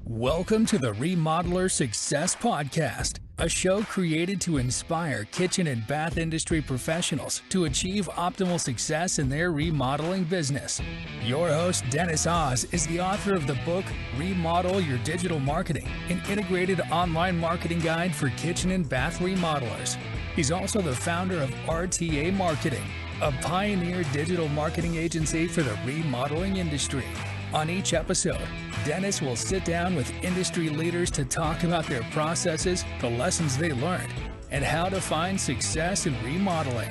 Welcome to the Remodeler Success Podcast, a show created to inspire kitchen and bath industry professionals to achieve optimal success in their remodeling business. Your host, Dennis Oz, is the author of the book, Remodel Your Digital Marketing, an integrated online marketing guide for kitchen and bath remodelers. He's also the founder of RTA Marketing, a pioneer digital marketing agency for the remodeling industry. On each episode, Dennis will sit down with industry leaders to talk about their processes, the lessons they learned, and how to find success in remodeling.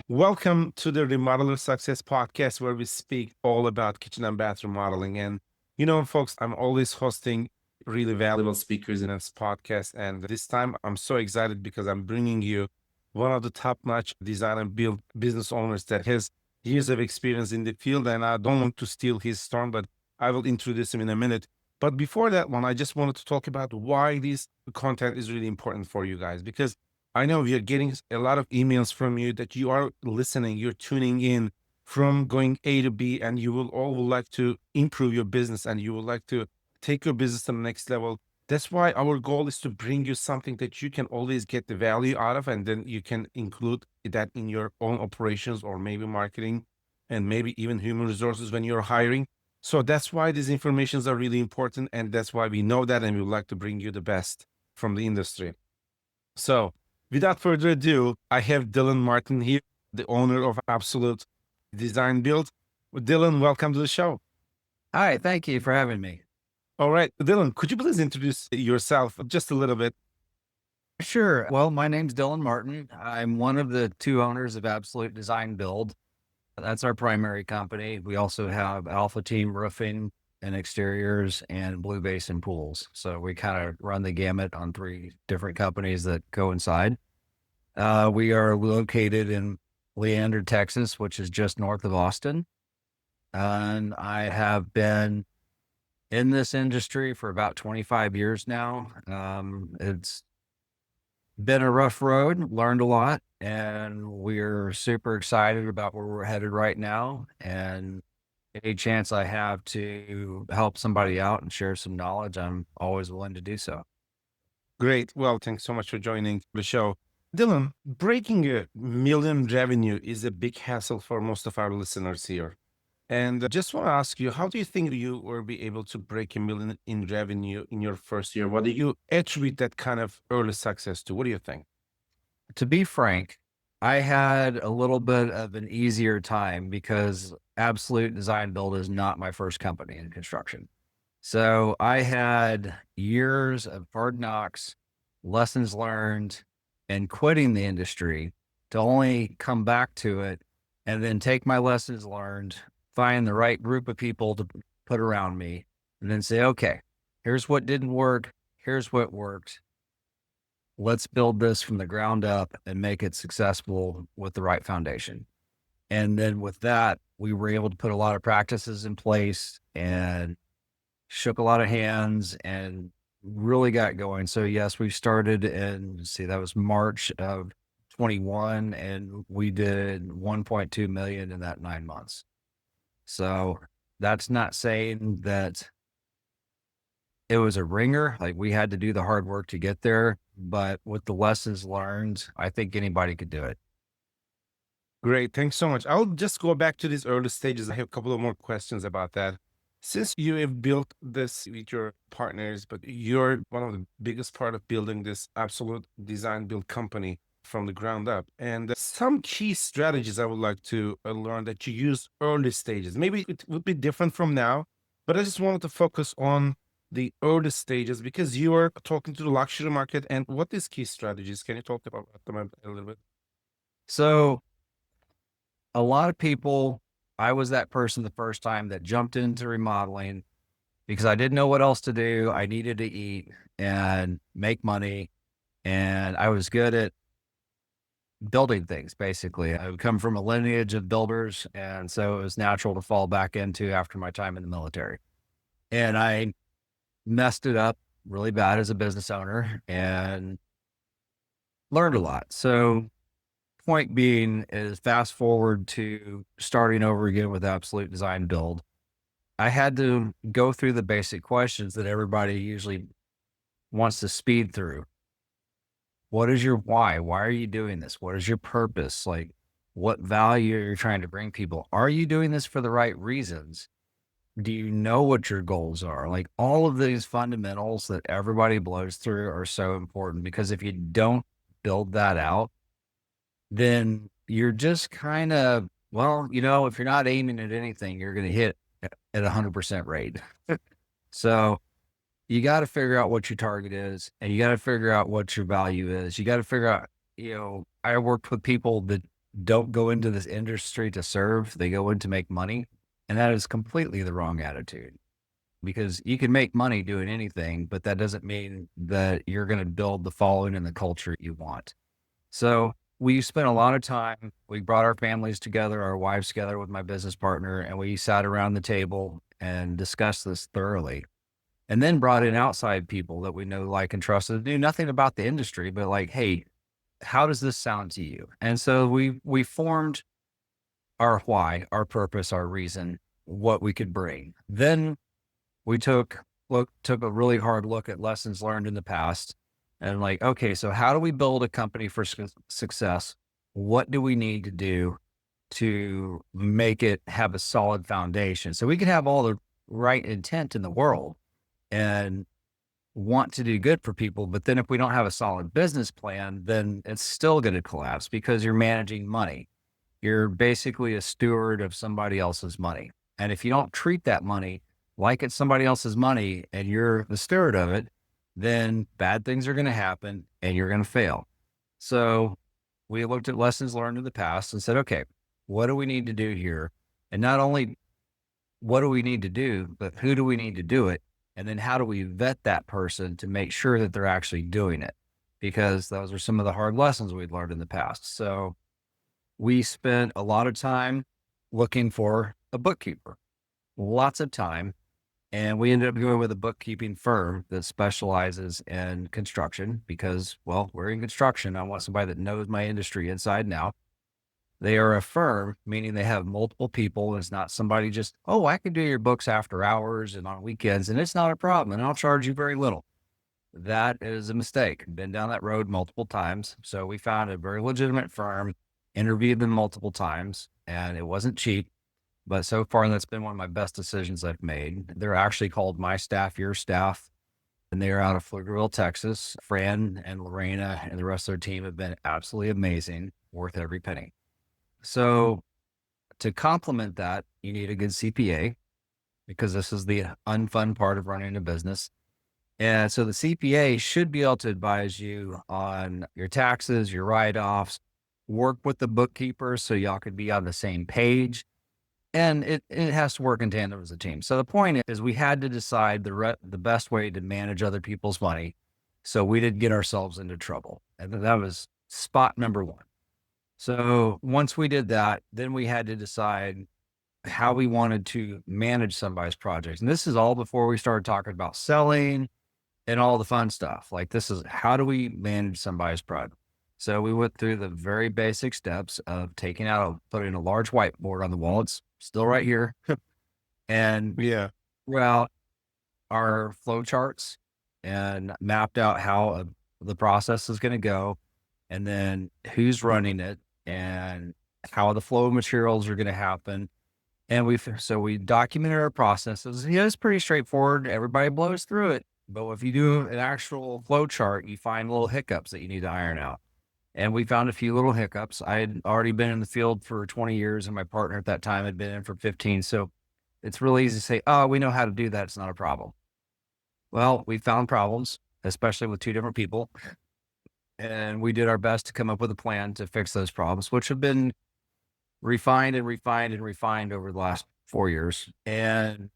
Welcome to the Remodeler Success Podcast, where we speak all about kitchen and bath remodeling. And folks, I'm always hosting really valuable speakers in this podcast. And this time I'm so excited because I'm bringing you one of the top-notch design and build business owners that has years of experience in the field. And I don't want to steal his storm, but I will introduce him in a minute. But before that one, I just wanted to talk about why this content is really important for you guys, because I know we are getting a lot of emails from you that you are listening, you're tuning in from going A to B, and you will all would like to improve your business and you would like to take your business to the next level. That's why our goal is to bring you something that you can always get the value out of, and then you can include that in your own operations or maybe marketing and maybe even human resources when you're hiring. So that's why these informations are really important, and that's why we know that, and we would like to bring you the best from the industry. So without further ado, I have Dylan Martin here, the owner of Absolute Design Build. Dylan, welcome to the show. Hi, thank you for having me. All right, Dylan, could you please introduce yourself just a little bit? Sure. Well, my name's Dylan Martin. I'm one of the two owners of Absolute Design Build. That's our primary company. We also have Alpha Team Roofing and Exteriors and Blue Basin Pools. So we kind of run the gamut on three different companies that coincide. We are located in Leander, Texas, which is just north of Austin. And I have been in this industry for about 25 years now. It's been a rough road, learned a lot, and we're super excited about where we're headed right now. And any chance I have to help somebody out and share some knowledge, I'm always willing to do so. Great. Well, thanks so much for joining the show. Dylan, breaking $1 million revenue is a big hassle for most of our listeners here. And just want to ask you, how do you think you will be able to break $1 million in revenue in your first year? What do you attribute that kind of early success to? What do you think? To be frank, I had a little bit of an easier time because Absolute Design Build is not my first company in construction. So I had years of hard knocks, lessons learned, and quitting the industry to only come back to it and then take my lessons learned, find the right group of people to put around me, and then say, okay, here's what didn't work. Here's what worked. Let's build this from the ground up and make it successful with the right foundation. And then with that, we were able to put a lot of practices in place and shook a lot of hands and really got going. So yes, we started that was March of 21, and we did 1.2 million in that 9 months. So that's not saying that it was a ringer. Like, we had to do the hard work to get there, but with the lessons learned, I think anybody could do it. Great. Thanks so much. I'll just go back to these early stages. I have a couple of more questions about that. Since you have built this with your partners, but you're one of the biggest part of building this Absolute Design Build company from the ground up, and some key strategies I would like to learn that you use early stages. Maybe it would be different from now, but I just wanted to focus on the early stages because you are talking to the luxury market. And what is key strategies? Can you talk about them a little bit? So a lot of people, I was that person the first time that jumped into remodeling because I didn't know what else to do. I needed to eat and make money, and I was good at building things. Basically, I would come from a lineage of builders, and so it was natural to fall back into after my time in the military. And I messed it up really bad as a business owner and learned a lot. So point being is, fast forward to starting over again with Absolute Design Build. I had to go through the basic questions that everybody usually wants to speed through. What is your why? Why are you doing this? What is your purpose? Like, what value are you trying to bring people? Are you doing this for the right reasons? Do you know what your goals are? Like, all of these fundamentals that everybody blows through are so important, because if you don't build that out, then you're just kind of, well, if you're not aiming at anything, you're going to hit at 100% rate. So you got to figure out what your target is, and you got to figure out what your value is. You got to figure out, I worked with people that don't go into this industry to serve, they go in to make money. And that is completely the wrong attitude, because you can make money doing anything, but that doesn't mean that you're going to build the following and the culture you want. So we spent a lot of time. We brought our families together, our wives together with my business partner, and we sat around the table and discussed this thoroughly. And then brought in outside people that we know, like, and trust, that knew nothing about the industry, but like, hey, how does this sound to you? And so we formed our why, our purpose, our reason, what we could bring. Then we took a really hard look at lessons learned in the past, and like, okay, so how do we build a company for success? What do we need to do to make it have a solid foundation? So we can have all the right intent in the world and want to do good for people, but then if we don't have a solid business plan, then it's still going to collapse, because you're managing money. You're basically a steward of somebody else's money. And if you don't treat that money like it's somebody else's money and you're the steward of it, then bad things are going to happen and you're going to fail. So we looked at lessons learned in the past and said, okay, what do we need to do here? And not only what do we need to do, but who do we need to do it? And then how do we vet that person to make sure that they're actually doing it? Because those are some of the hard lessons we'd learned in the past. So we spent a lot of time looking for a bookkeeper, lots of time. And we ended up going with a bookkeeping firm that specializes in construction, because, well, we're in construction. I want somebody that knows my industry inside and out. They are a firm, meaning they have multiple people. It's not somebody just, oh, I can do your books after hours and on weekends, and it's not a problem, and I'll charge you very little. That is a mistake. Been down that road multiple times. So we found a very legitimate firm, interviewed them multiple times, and it wasn't cheap. But so far, that's been one of my best decisions I've made. They're actually called My Staff, Your Staff, and they are out of Pflugerville, Texas. Fran and Lorena and the rest of their team have been absolutely amazing, worth every penny. So to complement that, you need a good CPA, because this is the unfun part of running a business. And so the CPA should be able to advise you on your taxes, your write-offs, work with the bookkeeper so y'all could be on the same page. And it has to work in tandem as a team. So the point is, we had to decide the best way to manage other people's money so we didn't get ourselves into trouble. And that was spot number one. So once we did that, then we had to decide how we wanted to manage somebody's projects. And this is all before we started talking about selling and all the fun stuff. Like, this is, how do we manage somebody's project? So we went through the very basic steps of putting a large whiteboard on the wall. It's still right here. And throughout our flow charts, and mapped out how the process is going to go, and then who's running it, and how the flow of materials are going to happen. And we documented our processes. It's pretty straightforward. Everybody blows through it. But if you do an actual flow chart, you find little hiccups that you need to iron out. And we found a few little hiccups. I had already been in the field for 20 years, and my partner at that time had been in for 15. So it's really easy to say, oh, we know how to do that. It's not a problem. Well, we found problems, especially with two different people. And we did our best to come up with a plan to fix those problems, which have been refined and refined and refined over the last 4 years. And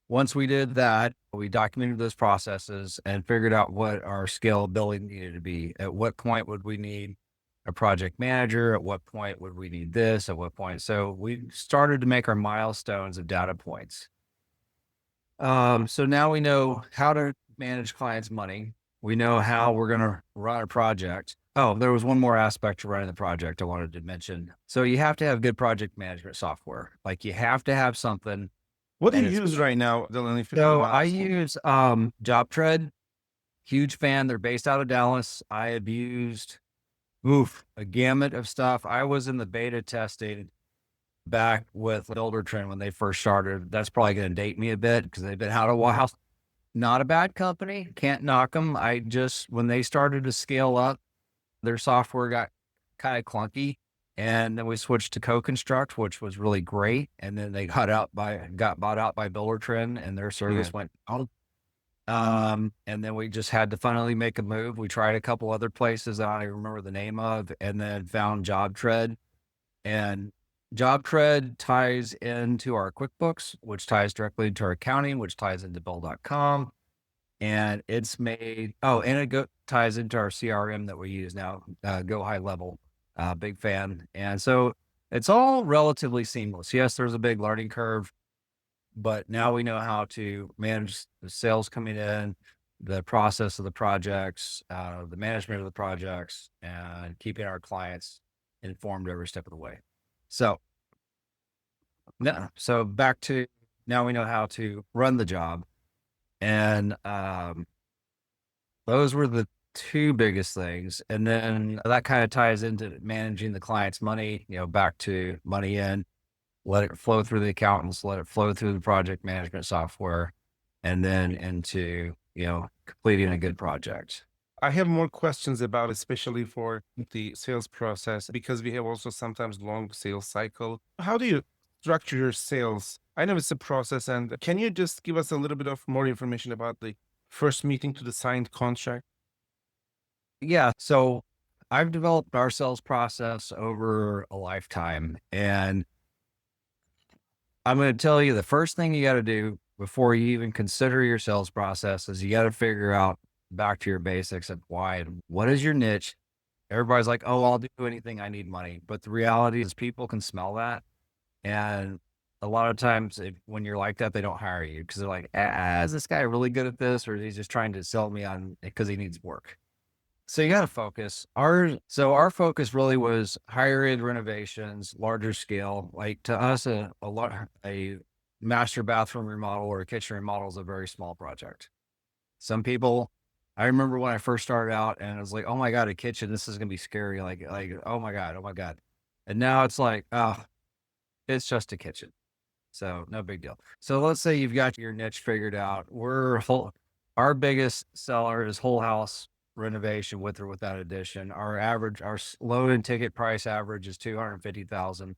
once we did that, we documented those processes and figured out what our scalability needed to be. At what point would we need a project manager? At what point would we need this? At what point? So we started to make our milestones of data points. So now we know how to manage clients' money. We know how we're going to run a project. Oh, there was one more aspect to running the project I wanted to mention. So you have to have good project management software. Like, you have to have something What do And you it's use right now, Dylan, if you don't so I mind? use JobTread. Huge fan. They're based out of Dallas. I have used a gamut of stuff. I was in the beta testing back with Builder Trend when they first started. That's probably going to date me a bit because they've been out a while. Not a bad company. Can't knock them. When they started to scale up, their software got kind of clunky. And then we switched to Co-Construct, which was really great. And then they got bought out by Builder Trend, and their service went out. And then we just had to finally make a move. We tried a couple other places that I don't even remember the name of, and then found JobTread. And JobTread ties into our QuickBooks, which ties directly into our accounting, which ties into Bill.com. And it's made, and it ties into our CRM that we use now, Go High Level. Big fan. And so it's all relatively seamless. Yes, there's a big learning curve, but now we know how to manage the sales coming in, the process of the projects, the management of the projects, and keeping our clients informed every step of the way. So back to now we know how to run the job. And those were the two biggest things. And then that kind of ties into managing the client's money, back to money in, let it flow through the accountants, let it flow through the project management software, and then into, completing a good project. I have more questions about, especially for the sales process, because we have also sometimes long sales cycle. How do you structure your sales? I know it's a process, and can you just give us a little bit of more information about the first meeting to the signed contract? Yeah. So I've developed our sales process over a lifetime. And I'm going to tell you the first thing you got to do before you even consider your sales process is you got to figure out back to your basics of why. What is your niche? Everybody's like, oh, I'll do anything. I need money. But the reality is people can smell that. And a lot of times when you're like that, they don't hire you because they're like, is this guy really good at this? Or is he just trying to sell me on because he needs work? So you got to focus. Our focus really was higher end renovations, larger scale. Like to us, a master bathroom remodel or a kitchen remodel is a very small project. Some people, I remember when I first started out and I was like, oh my God, a kitchen, this is going to be scary. Like, oh my God. And now it's like, it's just a kitchen. So no big deal. So let's say you've got your niche figured out. Our biggest seller is whole house renovation with or without addition. Our low end ticket price average is 250,000,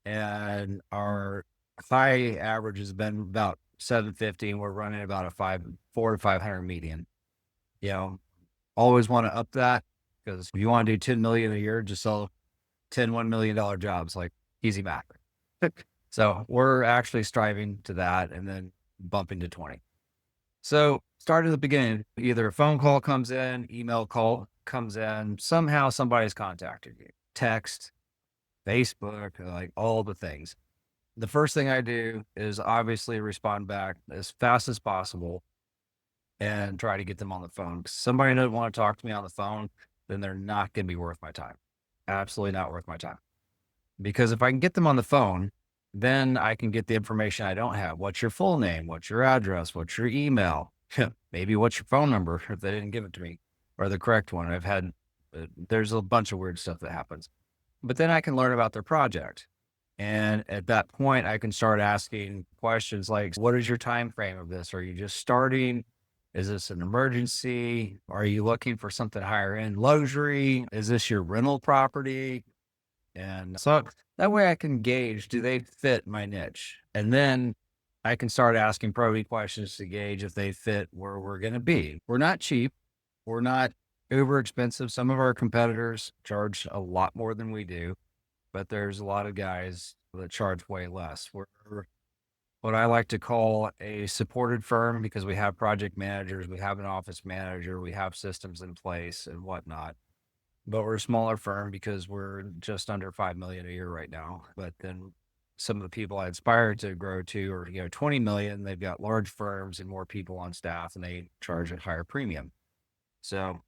and our high average has been about 750. And we're running about a 400 to 500 median. Always want to up that because if you want to do 10 million a year, just sell 10 $1 million jobs, like easy math. So we're actually striving to that and then bumping to 20. So start at the beginning. Either a phone call comes in, email call comes in, somehow somebody's contacted you, text, Facebook, like all the things. The first thing I do is obviously respond back as fast as possible and try to get them on the phone. Because somebody doesn't want to talk to me on the phone, then they're not going to be worth my time. Absolutely not worth my time. Because if I can get them on the phone, then I can get the information I don't have. What's your full name? What's your address? What's your email? Maybe what's your phone number if they didn't give it to me or the correct one. There's a bunch of weird stuff that happens. But then I can learn about their project. And at that point, I can start asking questions like, what is your time frame of this? Are you just starting? Is this an emergency? Are you looking for something higher end luxury? Is this your rental property? And so that way I can gauge, do they fit my niche? And then I can start asking probing questions to gauge if they fit where we're going to be. We're not cheap. We're not uber expensive. Some of our competitors charge a lot more than we do, but there's a lot of guys that charge way less. We're what I like to call a supported firm because we have project managers, we have an office manager, we have systems in place and whatnot. But we're a smaller firm because we're just under 5 million a year right now. But then some of the people I aspire to grow to are, 20 million. They've got large firms and more people on staff and they charge a higher premium. So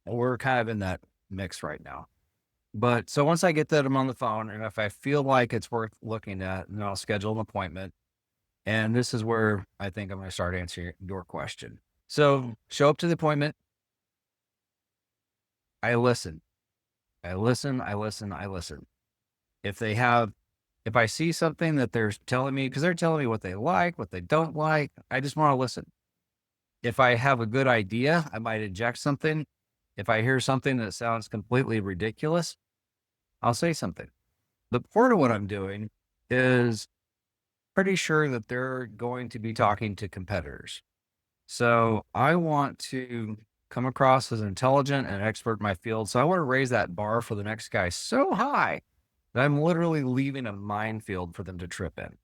we're kind of in that mix right now. But so once I get them on the phone and if I feel like it's worth looking at, then I'll schedule an appointment And this is where I think I'm going to start answering your question. So show up to the appointment. I listen. I listen. If I see something that they're telling me, because they're telling me what they like, what they don't like, I just want to listen. If I have a good idea, I might inject something. If I hear something that sounds completely ridiculous, I'll say something. The part of what I'm doing is pretty sure that they're going to be talking to competitors. So I want to come across as intelligent and expert in my field. So I want to raise that bar for the next guy so high that I'm literally leaving a minefield for them to trip in.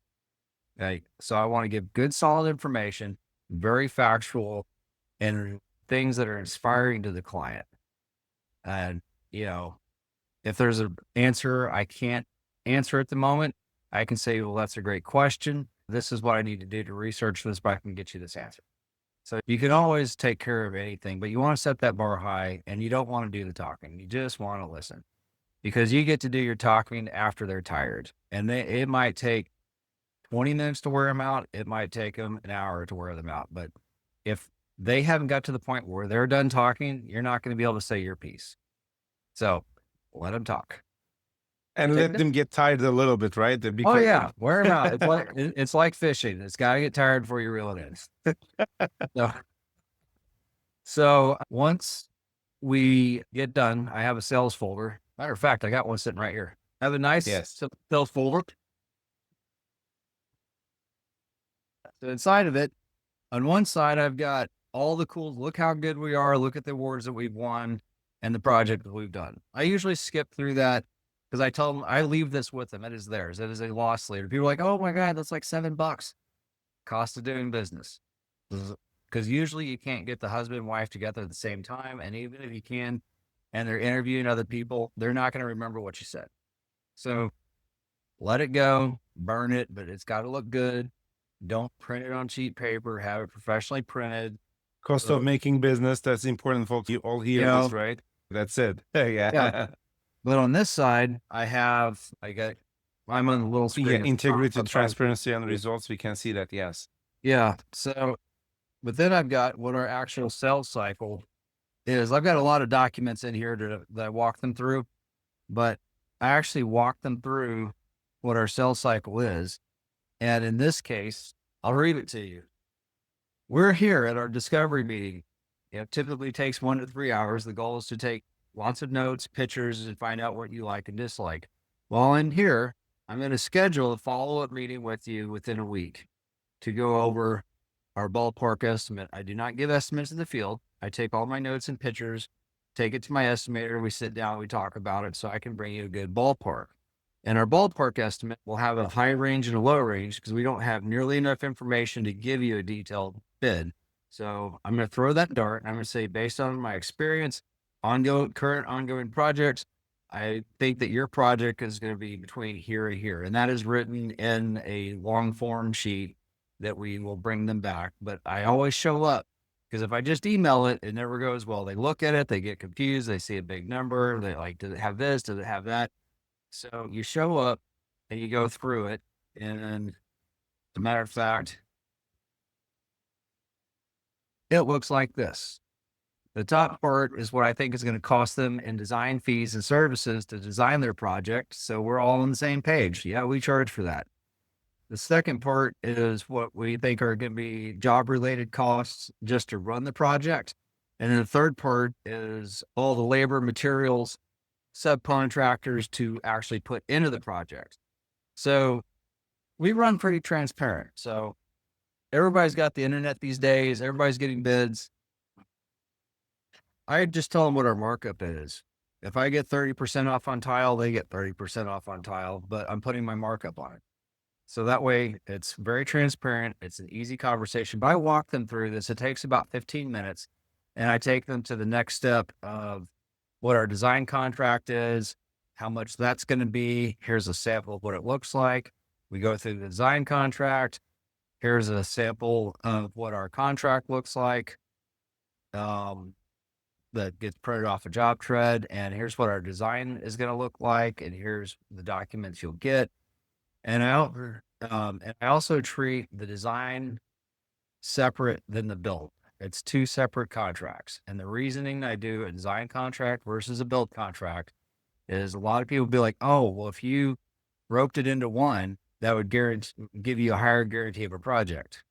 Okay. So I want to give good, solid information, very factual, and things that are inspiring to the client. And, if there's an answer I can't answer at the moment, I can say, well, that's a great question. This is what I need to do to research this, but I can get you this answer. So you can always take care of anything, but you want to set that bar high, and you don't want to do the talking. You just want to listen, because you get to do your talking after they're tired. And it might take 20 minutes to wear them out. It might take them an hour to wear them out. But if they haven't got to the point where they're done talking, you're not going to be able to say your piece. So let them talk. And let them get tired a little bit, right? Oh yeah, wear them out. It's like fishing. It's got to get tired before you reel it in. So once we get done, I have a sales folder. Matter of fact, I got one sitting right here. I have a nice sales folder. So inside of it, on one side, I've got all the cool, look how good we are, look at the awards that we've won and the project that we've done. I usually skip through that because I tell them, I leave this with them. It is theirs. It is a loss leader. People are like, oh my God, that's like $7. Cost of doing business. Because usually you can't get the husband and wife together at the same time. And even if you can, and they're interviewing other people, they're not going to remember what you said. So let it go, burn it, but it's got to look good. Don't print it on cheap paper. Have it professionally printed. Cost of making business. That's important, folks. You all hear this, right? That's it. Yeah. But on this side, I'm on the little screen. Yeah, integrity, transparency, and results. We can see that. Yes. Yeah. So, but then I've got what our actual sales cycle is. I've got a lot of documents in here that I walk them through, but I actually walk them through what our sales cycle is. And in this case, I'll read it to you. We're here at our discovery meeting. It typically takes 1 to 3 hours. The goal is to take lots of notes, pictures, and find out what you like and dislike. While in here, I'm going to schedule a follow-up meeting with you within a week to go over our ballpark estimate. I do not give estimates in the field. I take all my notes and pictures, take it to my estimator. We sit down, we talk about it so I can bring you a good ballpark. And our ballpark estimate will have a high range and a low range because we don't have nearly enough information to give you a detailed bid. So I'm going to throw that dart and I'm going to say, based on my experience, current ongoing projects, I think that your project is going to be between here and here. And that is written in a long form sheet that we will bring them back. But I always show up, because if I just email it, it never goes well. They look at it, they get confused, they see a big number, they like, does it have this? Does it have that? So you show up and you go through it. And as a matter of fact, it looks like this. The top part is what I think is going to cost them in design fees and services to design their project. So we're all on the same page. Yeah, we charge for that. The second part is what we think are going to be job related costs just to run the project. And then the third part is all the labor, materials, subcontractors to actually put into the project. So we run pretty transparent. So everybody's got the internet these days. Everybody's getting bids. I just tell them what our markup is. If I get 30% off on tile, they get 30% off on tile, but I'm putting my markup on it. So that way it's very transparent. It's an easy conversation, but I walk them through this. It takes about 15 minutes and I take them to the next step of what our design contract is, how much that's going to be. Here's a sample of what it looks like. We go through the design contract. Here's a sample of what our contract looks like. That gets printed off a job tread. And here's what our design is going to look like. And here's the documents you'll get. And And I also treat the design separate than the build. It's two separate contracts. And the reasoning I do a design contract versus a build contract is a lot of people be like, oh, well, if you roped it into one, that would give you a higher guarantee of a project.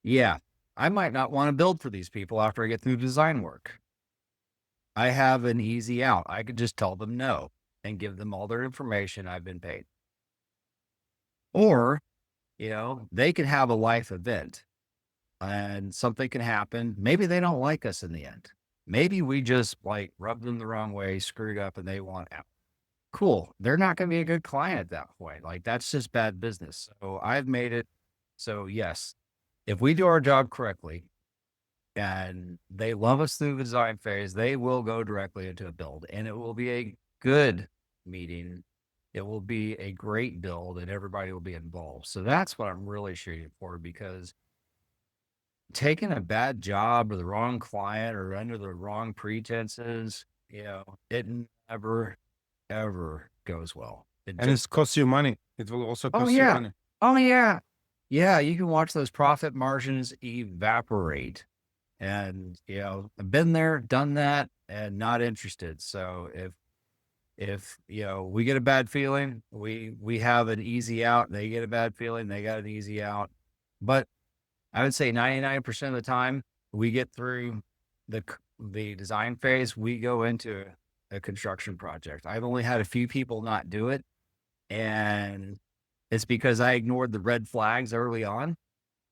Yeah, I might not want to build for these people after I get through design work. I have an easy out. I could just tell them no and give them all their information. I've been paid. Or, they could have a life event and something can happen. Maybe they don't like us in the end. Maybe we just rubbed them the wrong way, screwed up, and they want out. Cool. They're not going to be a good client at that point. That's just bad business. So I've made it. So yes, if we do our job correctly and they love us through the design phase, they will go directly into a build, and it will be a good meeting. It will be a great build and everybody will be involved. So that's what I'm really shooting for, because taking a bad job or the wrong client or under the wrong pretenses, it never, ever goes well. And it costs you money. It will also cost you money. Oh, yeah. Yeah, you can watch those profit margins evaporate. And, I've been there, done that, and not interested. So if we get a bad feeling, we have an easy out. They get a bad feeling, they got an easy out. But I would say 99% of the time we get through the design phase, we go into a construction project. I've only had a few people not do it, and it's because I ignored the red flags early on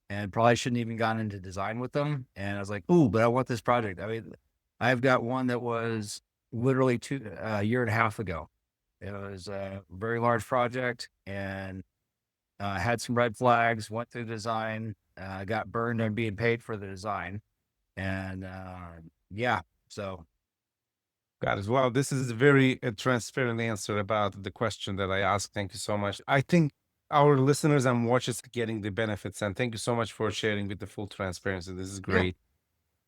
and probably shouldn't even gotten into design with them. And I was like, ooh, but I want this project. I mean, I've got one that was literally a year and a half ago. It was a very large project and had some red flags, went through design, got burned on being paid for the design. And so. Got it. Well, this is a very transparent answer about the question that I asked. Thank you so much. I think our listeners and watchers are getting the benefits, and thank you so much for sharing with the full transparency. This is great.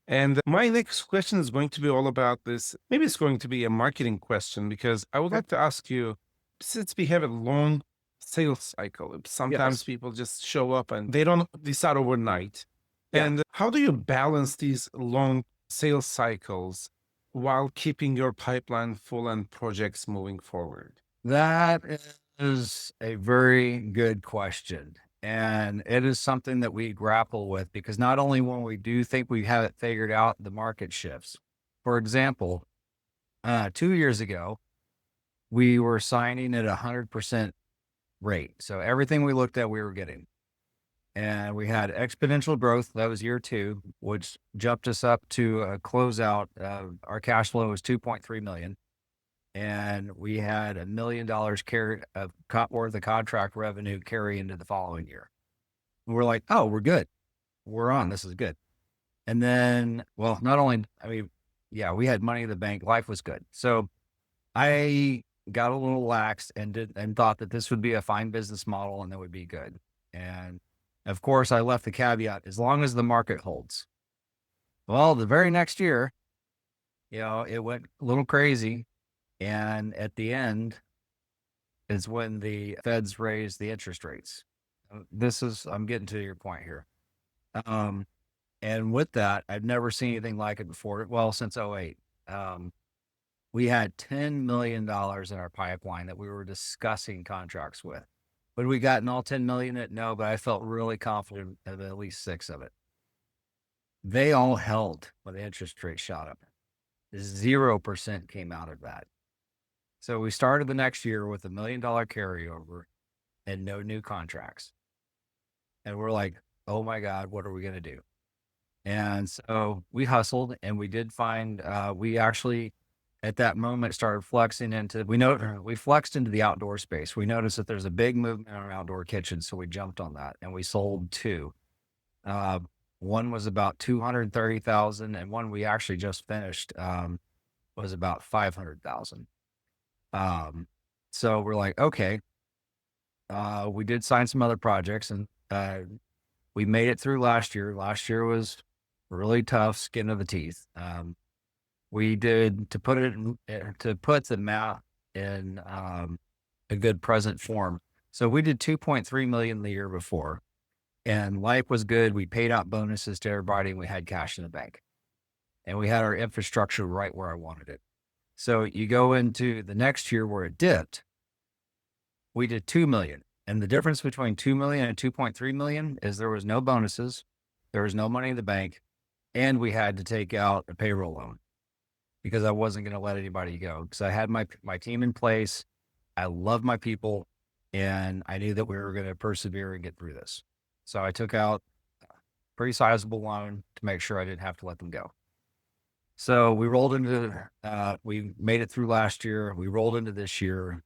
And my next question is going to be all about this. Maybe it's going to be a marketing question, because I would like to ask you, since we have a long sales cycle, sometimes people just show up and they don't decide overnight. Yeah. And how do you balance these long sales cycles while keeping your pipeline full and projects moving forward? That is a very good question. And it is something that we grapple with, because not only when we do think we have it figured out, the market shifts. For example, 2 years ago, we were signing at 100% rate. So everything we looked at, we were getting. And we had exponential growth. That was year 2, which jumped us up to a closeout. Our cash flow was $2.3 million. And we had $1 million worth of contract revenue carry into the following year. And we're like, oh, we're good. We're on. This is good. And then, well, we had money in the bank. Life was good. So I got a little lax and thought that this would be a fine business model and that would be good. And of course, I left the caveat, as long as the market holds. Well, the very next year, it went a little crazy. And at the end is when the feds raised the interest rates. I'm getting to your point here. And with that, I've never seen anything like it before. Well, since 2008, we had $10 million in our pipeline that we were discussing contracts with. Would we gotten all 10 million? No, but I felt really confident of at least 6 of it. They all held when the interest rate shot up. 0% came out of that. So we started the next year with $1 million carryover and no new contracts. And we're like, oh my God, what are we going to do? And so we hustled, and we did find, we actually at that moment started flexing into, we flexed into the outdoor space. We noticed that there's a big movement in our outdoor kitchen. So we jumped on that and we sold 2. One was about 230,000, and one we actually just finished, was about 500,000. So we're like, okay, we did sign some other projects, and, we made it through last year. Last year was really tough, skin of the teeth. We did, to put the math in, a good present form, So we did 2.3 million the year before, and life was good. We paid out bonuses to everybody, and we had cash in the bank, and we had our infrastructure right where I wanted it. So you go into the next year where it dipped, we did 2 million. And the difference between 2 million and 2.3 million is there was no bonuses, there was no money in the bank, and we had to take out a payroll loan because I wasn't going to let anybody go because I had my team in place. I love my people, and I knew that we were going to persevere and get through this. So I took out a pretty sizable loan to make sure I didn't have to let them go. So we rolled into, we made it through last year. We rolled into this year.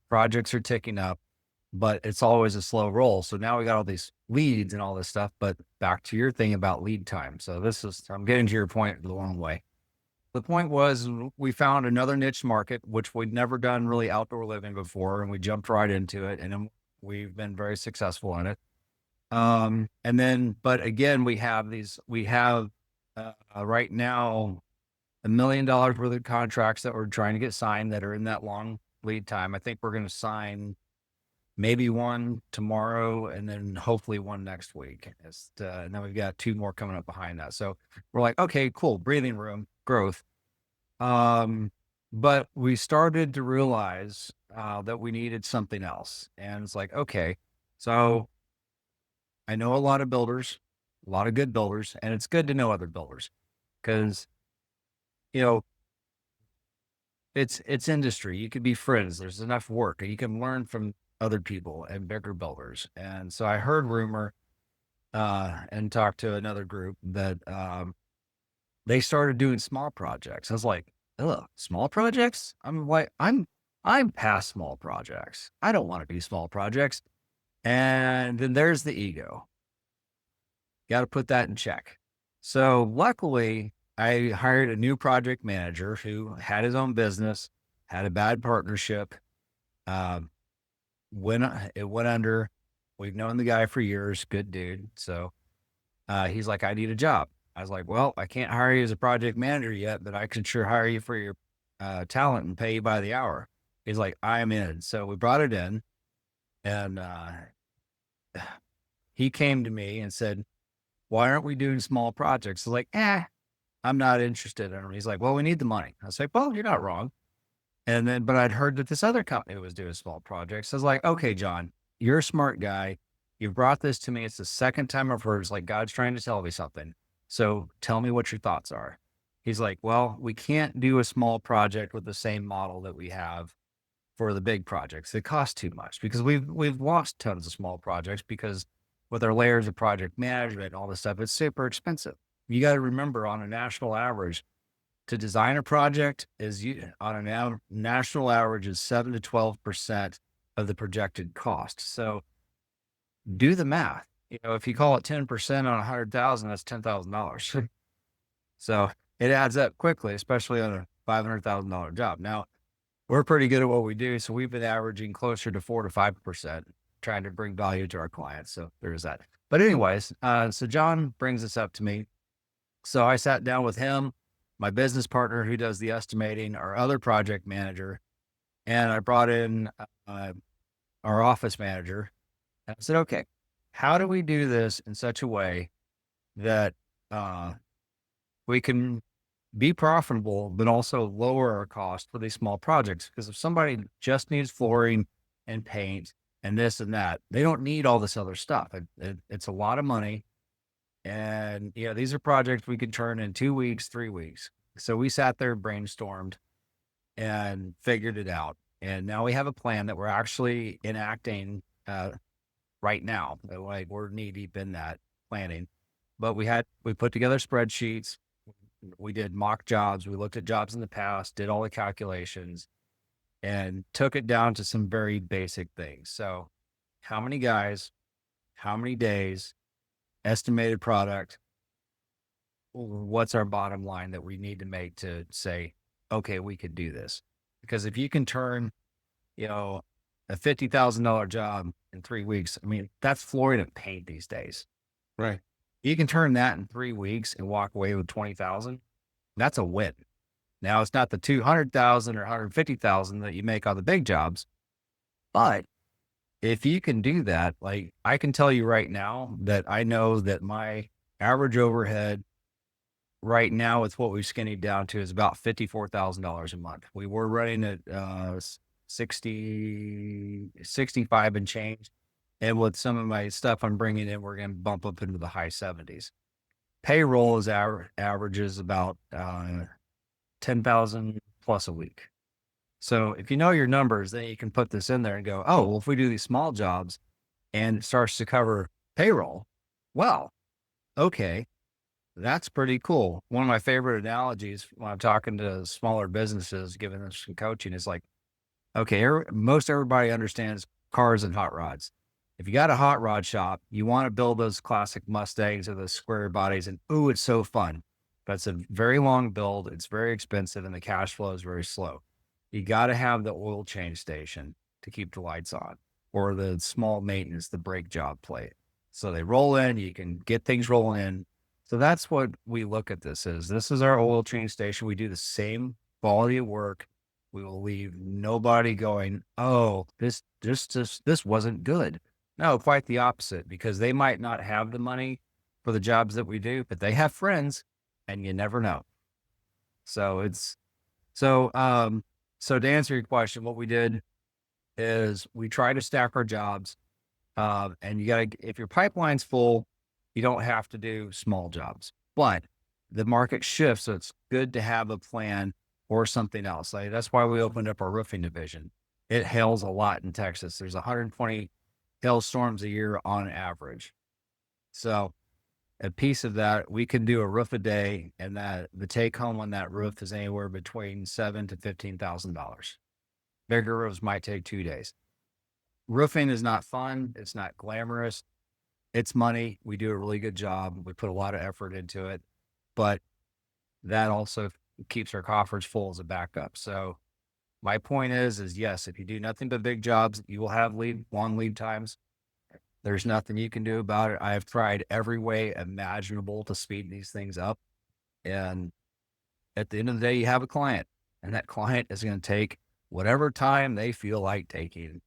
Projects are ticking up, but it's always a slow roll. So now we got all these leads and all this stuff, but back to your thing about lead time. So I'm getting to your point the long way. The point was we found another niche market, which we'd never done really outdoor living before. And we jumped right into it, and we've been very successful in it. But again, we have right now $1 million worth of contracts that we're trying to get signed that are in that long lead time. I think we're going to sign maybe one tomorrow and then hopefully one next week. And then we've got 2 more coming up behind that. So we're like, okay, cool, breathing room, growth. But we started to realize that we needed something else. And it's like, okay, so I know a lot of builders, a lot of good builders, and it's good to know other builders because, it's industry. You could be friends. There's enough work. You can learn from other people and bigger builders. And so I heard rumor and talked to another group that they started doing small projects. I was like, ugh, small projects? I'm past small projects. I don't want to do small projects. And then there's the ego. Got to put that in check. So luckily, I hired a new project manager who had his own business, had a bad partnership. It went under. We've known the guy for years, good dude. So he's like, I need a job. I was like, well, I can't hire you as a project manager yet, but I can sure hire you for your talent and pay you by the hour. He's like, I'm in. So we brought it in, and he came to me and said, why aren't we doing small projects? I was like, I'm not interested in them. He's like, well, we need the money. I was like, well, you're not wrong. But I'd heard that this other company was doing small projects. I was like, okay, John, you're a smart guy. You've brought this to me. It's the second time I've heard. It's like God's trying to tell me something. So tell me what your thoughts are. He's like, well, we can't do a small project with the same model that we have for the big projects. It costs too much because we've lost tons of small projects because with our layers of project management and all this stuff, it's super expensive. You got to remember on a national average, to design a project on a national average is 7 to 12% of the projected cost. So do the math. If you call it 10% on 100,000, that's $10,000. So it adds up quickly, especially on a $500,000 job. Now we're pretty good at what we do. So we've been averaging closer to 4 to 5%, trying to bring value to our clients. So there's that. But anyways, so John brings this up to me. So I sat down with him, my business partner who does the estimating, our other project manager, and I brought in our office manager. And I said, okay, how do we do this in such a way that we can be profitable, but also lower our cost for these small projects? Because if somebody just needs flooring and paint and this and that, they don't need all this other stuff. It's a lot of money. And these are projects we could turn in 2 weeks, 3 weeks. So we sat there, brainstormed, and figured it out. And now we have a plan that we're actually enacting right now. Like we're knee deep in that planning. But we put together spreadsheets. We did mock jobs. We looked at jobs in the past, did all the calculations, and took it down to some very basic things. So how many guys, how many days, estimated product, what's our bottom line that we need to make to say, okay, we could do this? Because if you can turn, a $50,000 job in 3 weeks, I mean, that's flooring and paint these days. Right. You can turn that in 3 weeks and walk away with 20,000. That's a win. Now it's not the 200,000 or 150,000 that you make on the big jobs, but if you can do that, like I can tell you right now that I know that my average overhead right now with what we've skinnied down to is about $54,000 a month. We were running at 65 and change. And with some of my stuff I'm bringing in, we're going to bump up into the high 70s. Payroll is averages about 10,000 plus a week. So if you know your numbers, then you can put this in there and go, oh, well, if we do these small jobs and it starts to cover payroll, well, okay, that's pretty cool. One of my favorite analogies when I'm talking to smaller businesses, giving them some coaching is like, okay, most everybody understands cars and hot rods. If you got a hot rod shop, you want to build those classic Mustangs or those square bodies, and ooh, it's so fun. But it's a very long build. It's very expensive, and the cash flow is very slow. You got to have the oil change station to keep the lights on, or the small maintenance, the brake job plate. So they roll in, you can get things rolling in. So that's what we look at this as. This is our oil change station. We do the same quality of work. We will leave nobody going, oh, this wasn't good. No, quite the opposite, because they might not have the money for the jobs that we do, but they have friends, and you never know. So so to answer your question, what we did is we try to stack our jobs, and if your pipeline's full, you don't have to do small jobs, but the market shifts. So it's good to have a plan or something else. Like, that's why we opened up our roofing division. It hails a lot in Texas. There's 120 hailstorms a year on average. So a piece of that, we can do a roof a day, and that the take home on that roof is anywhere between $7,000 to $15,000. Bigger roofs might take 2 days. Roofing is not fun. It's not glamorous. It's money. We do a really good job. We put a lot of effort into it, but that also keeps our coffers full as a backup. So my point is yes, if you do nothing but big jobs, you will have long lead times. There's nothing you can do about it. I have tried every way imaginable to speed these things up. And at the end of the day, you have a client, and that client is going to take whatever time they feel like taking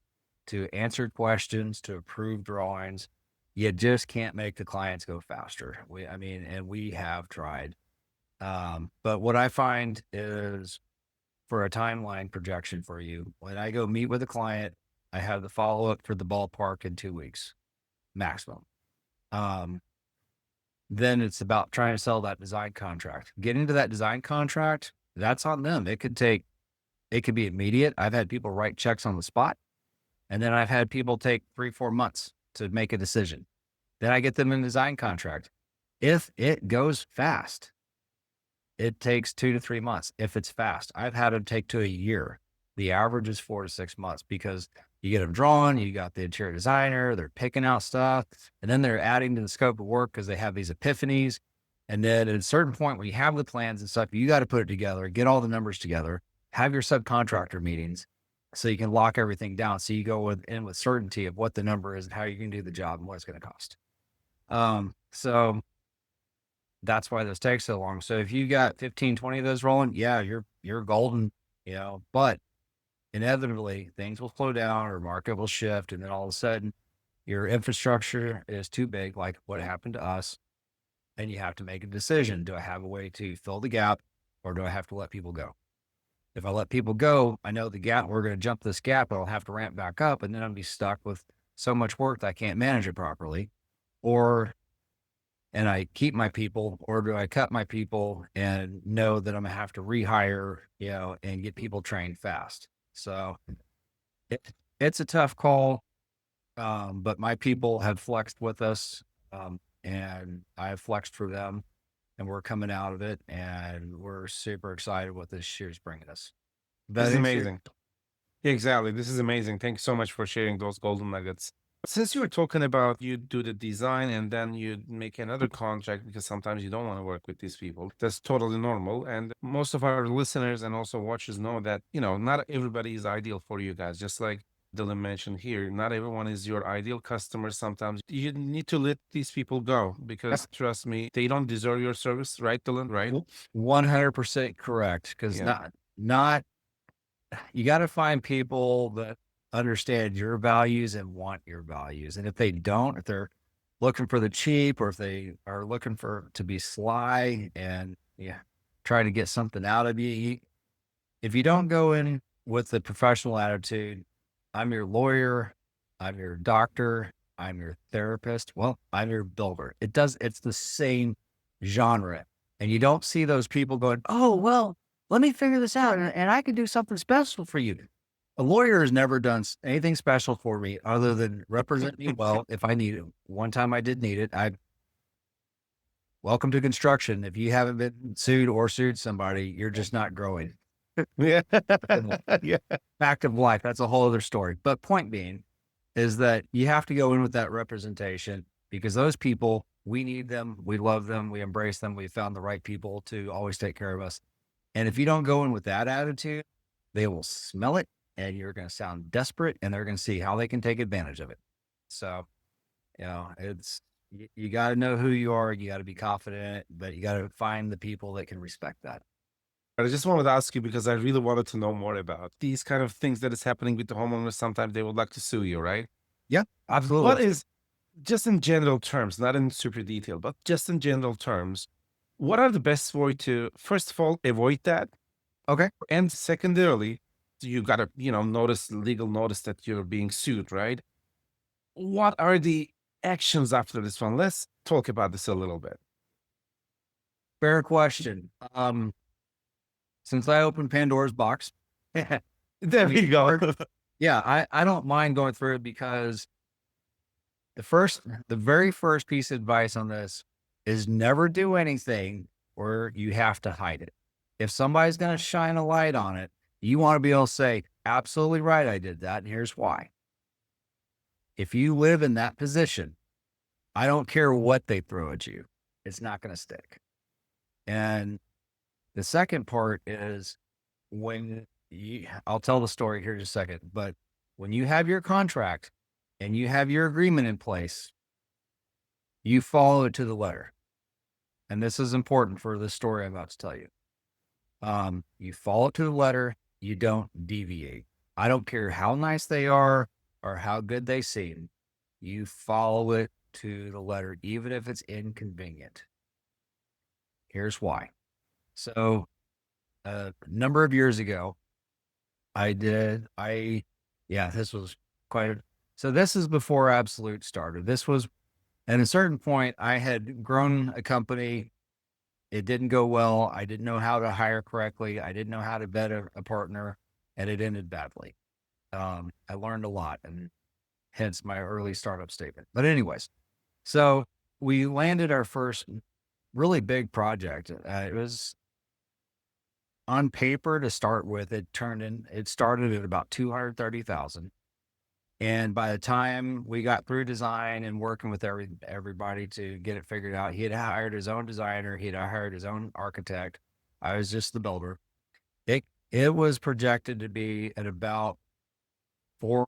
to answer questions, to approve drawings. You just can't make the clients go faster. And we have tried. But what I find is, for a timeline projection for you, when I go meet with a client, I have the follow-up for the ballpark in 2 weeks, maximum. Then it's about trying to sell that design contract. Get into that design contract, that's on them. It could be immediate. I've had people write checks on the spot, and then I've had people take 3-4 months to make a decision. Then I get them in design contract. If it goes fast, it takes 2 to 3 months. If it's fast, I've had them take to a year. The average is 4 to 6 months, because you get them drawn, you got the interior designer, they're picking out stuff, and then they're adding to the scope of work because they have these epiphanies. And then at a certain point, when you have the plans and stuff, you got to put it together, get all the numbers together, have your subcontractor meetings so you can lock everything down. So you go in with certainty of what the number is and how you're going to do the job and what it's going to cost. So that's why this takes so long. So if you got 15, 20 of those rolling, yeah, you're golden, but inevitably things will slow down or market will shift. And then all of a sudden your infrastructure is too big, like what happened to us. And you have to make a decision. Do I have a way to fill the gap, or do I have to let people go? If I let people go, I know the gap, we're going to jump this gap, but I'll have to ramp back up. And then I'll be stuck with so much work that I can't manage it properly. And I keep my people, or do I cut my people and know that I'm going to have to rehire, and get people trained fast. So it's a tough call. But my people have flexed with us, and I have flexed for them, and we're coming out of it, and we're super excited what this year's bringing us. This is amazing. Yeah, exactly. This is amazing. Thanks so much for sharing those golden nuggets. Since you were talking about you do the design and then you make another contract because sometimes you don't want to work with these people, that's totally normal. And most of our listeners and also watchers know that, not everybody is ideal for you guys. Just like Dylan mentioned here, not everyone is your ideal customer. Sometimes you need to let these people go because, trust me, they don't deserve your service. Right, Dylan? Right? 100% correct. Because not you got to find people that understand your values and want your values. And if they don't, if they're looking for the cheap, or if they are looking to be sly and try to get something out of you, if you don't go in with the professional attitude, I'm your lawyer, I'm your doctor, I'm your therapist, well, I'm your builder. It's the same genre. And you don't see those people going, oh, well, let me figure this out and I can do something special for you. A lawyer has never done anything special for me other than represent me well if I need it. One time I did need it. Welcome to construction. If you haven't been sued or sued somebody, you're just not growing. Yeah. Yeah. Fact of life. That's a whole other story. But point being is that you have to go in with that representation, because those people, we need them. We love them. We embrace them. We found the right people to always take care of us. And if you don't go in with that attitude, they will smell it and you're going to sound desperate, and they're going to see how they can take advantage of it. So, you got to know who you are. You got to be confident in it, but you got to find the people that can respect that. I just wanted to ask you, because I really wanted to know more about these kind of things that is happening with the homeowners. Sometimes they would like to sue you, right? Yeah, absolutely. What is, just in general terms, not in super detail, but just in general terms, what are the best way to, first of all, avoid that? Okay. And secondarily, you got to, legal notice that you're being sued, right? What are the actions after this one? Let's talk about this a little bit. Fair question. Since I opened Pandora's box, There we go. yeah, I don't mind going through it, because the very first piece of advice on this is never do anything where you have to hide it. If somebody's going to shine a light on it, you want to be able to say, absolutely right, I did that, and here's why. If you live in that position, I don't care what they throw at you, it's not going to stick. And the second part is I'll tell the story here in just a second, but when you have your contract and you have your agreement in place, you follow it to the letter. And this is important for the story I'm about to tell you. You follow it to the letter, you don't deviate. I don't care how nice they are or how good they seem. You follow it to the letter, even if it's inconvenient. Here's why. So a number of years ago, this was so this is before Absolute started. This was, at a certain point, I had grown a company. It didn't go well. I didn't know how to hire correctly. I didn't know how to vet a partner, and it ended badly. I learned a lot, and hence my early startup statement. But anyways, so we landed our first really big project. It was, on paper to start with, it started at about $230,000. And by the time we got through design and working with everybody to get it figured out, he had hired his own designer. He had hired his own architect. I was just the builder. It was projected to be at about $425,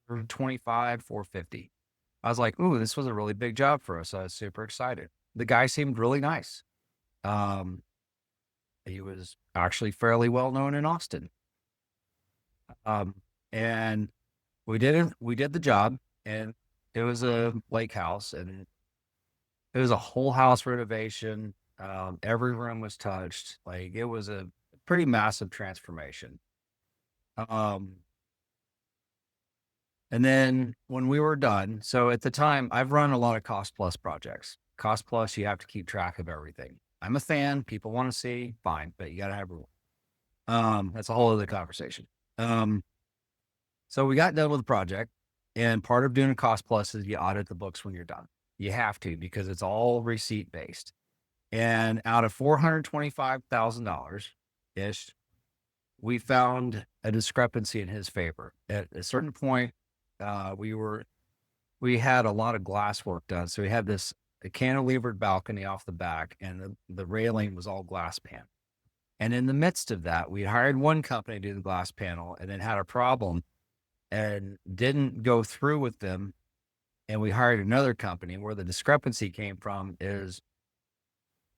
$450. I was like, ooh, this was a really big job for us. I was super excited. The guy seemed really nice. He was actually fairly well known in Austin. And we did the job, and it was a lake house, and it was a whole house renovation. Every room was touched. Like, it was a pretty massive transformation. And then when we were done, so at the time, I've run a lot of cost plus projects. Cost plus, you have to keep track of everything. I'm a fan. People want to see, fine, but you got to have a rule. That's a whole other conversation. So we got done with the project, and part of doing a cost plus is you audit the books when you're done. You have to, because it's all receipt based. And out of $425,000 ish, we found a discrepancy in his favor. At a certain point, we had a lot of glass work done. So we had this cantilevered balcony off the back, and the railing was all glass panel. And in the midst of that, we hired one company to do the glass panel, and then had a problem and didn't go through with them. And we hired another company. Where the discrepancy came from is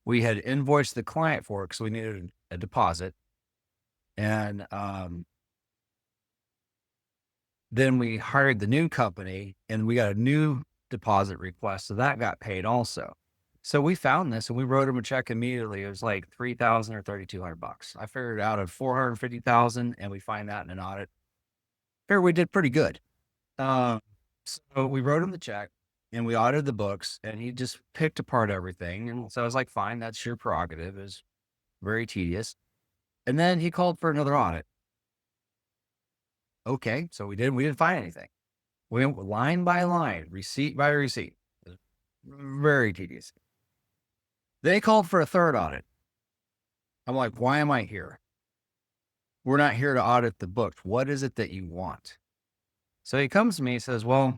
we had invoiced the client for it, because we needed a deposit. And Then we hired the new company and we got a new deposit request. So that got paid also. So we found this and we wrote him a check immediately. It was like $3,000 or $3,200. I figured it out at $450,000 and we find that in an audit. Figured we did pretty good. So we wrote him the check and we audited the books and he just picked apart everything. And so I was like, fine, that's your prerogative. It was very tedious. And then he called for another audit. Okay. So we didn't find anything. We went line by line, receipt by receipt. It was very tedious. They called for a third audit. I'm like, why am I here? We're not here to audit the books. What is it that you want? So he comes to me and says, well,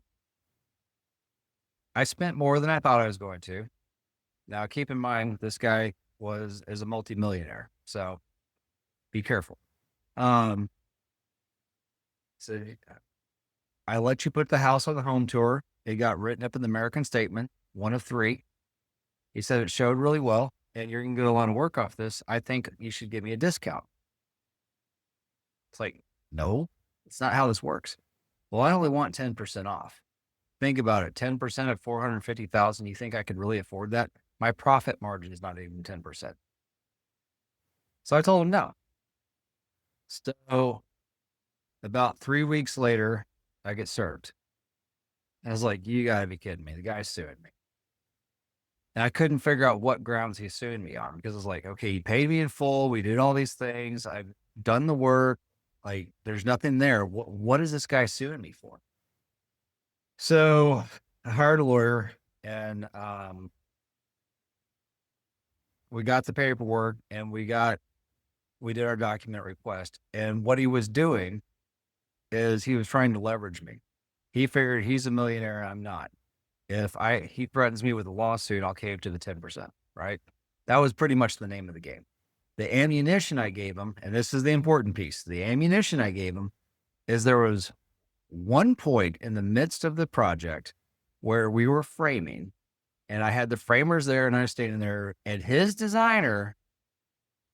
I spent more than I thought I was going to. Now, keep in mind, this guy is a multimillionaire. So be careful. So I let you put the house on the home tour. It got written up in the American Statement, 1 of 3. He said it showed really well and you're going to get a lot of work off this. I think you should give me a discount. It's like, no, it's not how this works. Well, I only want 10% off. Think about it. 10% of 450,000. You think I could really afford that? My profit margin is not even 10%. So I told him no. So about 3 weeks later, I get served. I was like, you gotta be kidding me. The guy's suing me. And I couldn't figure out what grounds he's suing me on because it's like, okay, he paid me in full. We did all these things. I've done the work. Like, there's nothing there. What is this guy suing me for? So I hired a lawyer and we got the paperwork and we did our document request. And what he was doing is he was trying to leverage me. He figured he's a millionaire and I'm not. If he threatens me with a lawsuit, I'll cave to the 10%, right? That was pretty much the name of the game. The ammunition I gave him, and this is the important piece, the ammunition I gave him is there was one point in the midst of the project where we were framing and I had the framers there and I was standing there and his designer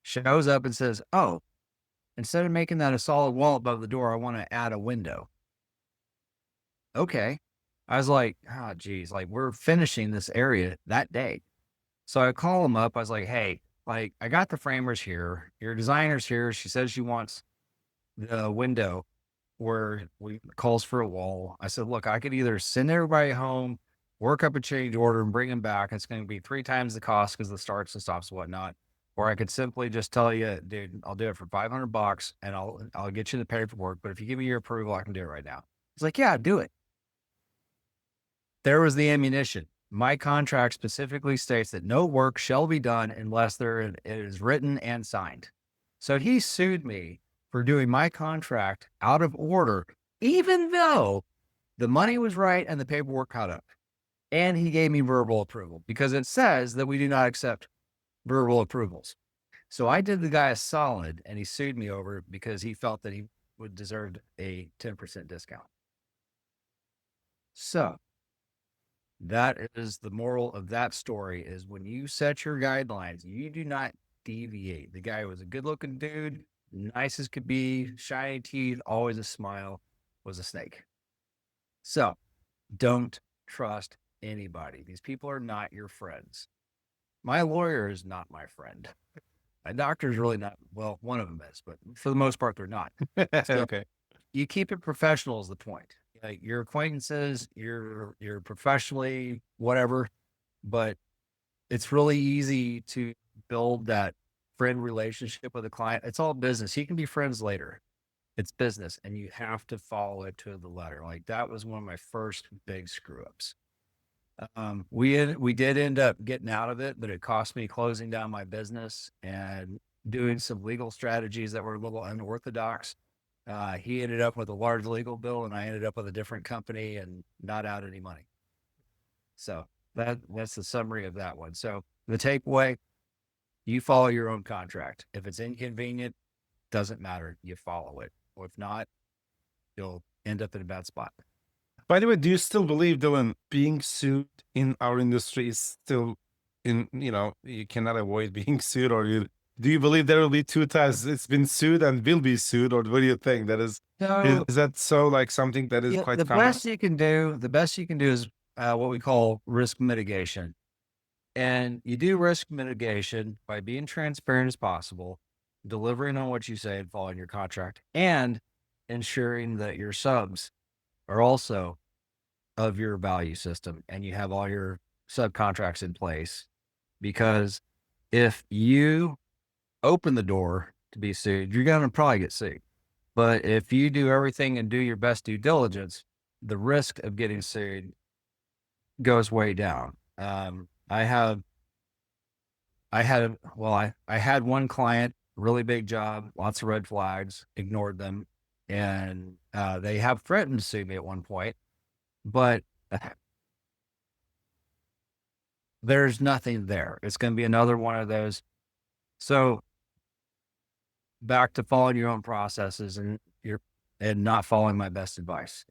shows up and says, oh, instead of making that a solid wall above the door, I want to add a window. Okay. I was like, oh, geez, like we're finishing this area that day. So I call him up. I was like, hey, like I got the framers here. Your designer's here. She says she wants the window where we calls for a wall. I said, look, I could either send everybody home, work up a change order and bring them back. It's going to be 3 times the cost because the starts and stops and whatnot. Or I could simply just tell you, dude, I'll do it for $500 and I'll get you the paperwork. But if you give me your approval, I can do it right now. He's like, yeah, do it. There was the ammunition. My contract specifically states that no work shall be done unless it is written and signed. So he sued me for doing my contract out of order, even though the money was right and the paperwork caught up. And he gave me verbal approval because it says that we do not accept verbal approvals. So I did the guy a solid and he sued me over because he felt that he would deserve a 10% discount. So that is the moral of that story is when you set your guidelines, you do not deviate. The guy was a good looking dude, nice as could be, shiny teeth, always a smile, was a snake. So don't trust anybody. These people are not your friends. My lawyer is not my friend. My doctor is really not, well, one of them is, but for the most part, they're not. So Okay. you keep it professional is the point. Like your acquaintances, you're professionally whatever, but it's really easy to build that friend relationship with a client. It's all business. You can be friends later. It's business and you have to follow it to the letter. Like that was one of my first big screw ups. We did end up getting out of it, but it cost me closing down my business and doing some legal strategies that were a little unorthodox. He ended up with a large legal bill and I ended up with a different company and not out any money. So that's the summary of that one. So the takeaway, you follow your own contract. If it's inconvenient, doesn't matter. You follow it. Or if not, you'll end up in a bad spot. By the way, do you still believe, Dylan, being sued in our industry is still you cannot avoid being sued or Do you believe there will be two types? It's been sued and will be sued, or what do you think? Is that so like something that is Yeah, quite the common? best you can do is what we call risk mitigation. And you do risk mitigation by being transparent as possible, delivering on what you say and following your contract, and ensuring that your subs are also of your value system and you have all your subcontracts in place. Because if you open the door to be sued, you're going to probably get sued. But if you do everything and do your best due diligence, the risk of getting sued goes way down. I had one client, really big job, lots of red flags, ignored them. And they have threatened to sue me at one point, but there's nothing there. It's going to be another one of those. So back to following your own processes and not following my best advice.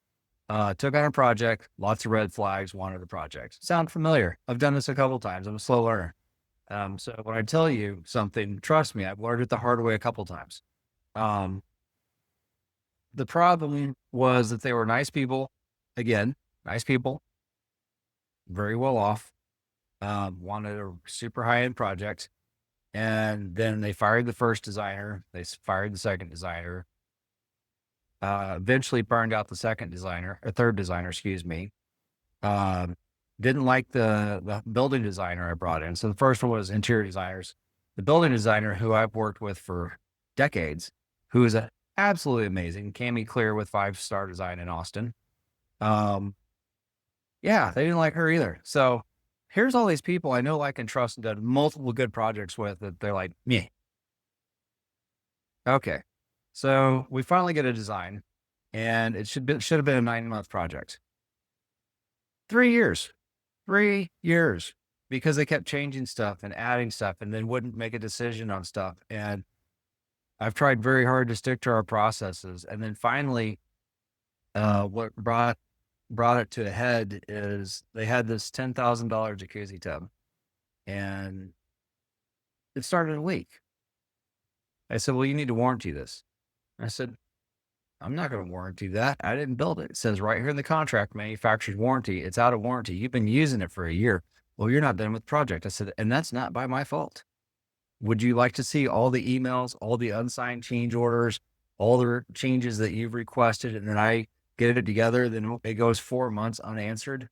Took on a project, lots of red flags, wanted the project. Sound familiar? I've done this a couple of times. I'm a slow learner. So when I tell you something, trust me, I've learned it the hard way a couple of times. The problem was that they were nice people. Again, nice people, very well off, wanted a super high-end project. And then they fired the first designer. They fired the second designer. Eventually burned out the third designer, excuse me. Didn't like the building designer I brought in. So the first one was interior designers. The building designer, who I've worked with for decades, who is absolutely amazing, Cami Clear with 5-star design in Austin. Yeah, they didn't like her either. So here's all these people I know, like, and trust, and done multiple good projects with, that they're like, me. Okay. So we finally get a design, and it should have been a 9-month project. 3 years, because they kept changing stuff and adding stuff, and then wouldn't make a decision on stuff. And I've tried very hard to stick to our processes. And then finally, what brought it to a head is they had this $10,000 jacuzzi tub, and it started to leak. I said, well, you need to warranty this. I said, I'm not going to warranty that. I didn't build it. It says right here in the contract, manufacturer's warranty. It's out of warranty. You've been using it for a year. Well, you're not done with the project. I said, and that's not by my fault. Would you like to see all the emails, all the unsigned change orders, all the changes that you've requested, and then I get it together, then it goes 4 months unanswered?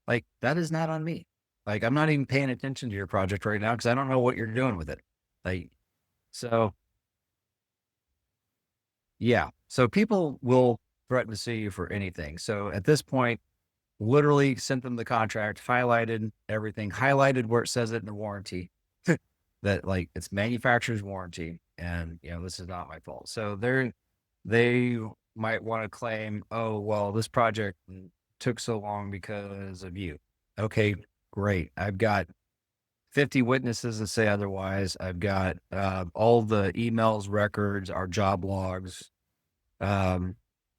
Like, that is not on me. Like, I'm not even paying attention to your project right now because I don't know what you're doing with it. Like, so yeah. So people will threaten to sue you for anything. So at this point, literally sent them the contract, highlighted everything, highlighted where it says it in the warranty, that like it's manufacturer's warranty, and this is not my fault. So they might want to claim, oh, well, this project took so long because of you. Okay, great. I've got 50 witnesses that say otherwise. I've got all the emails, records, our job logs,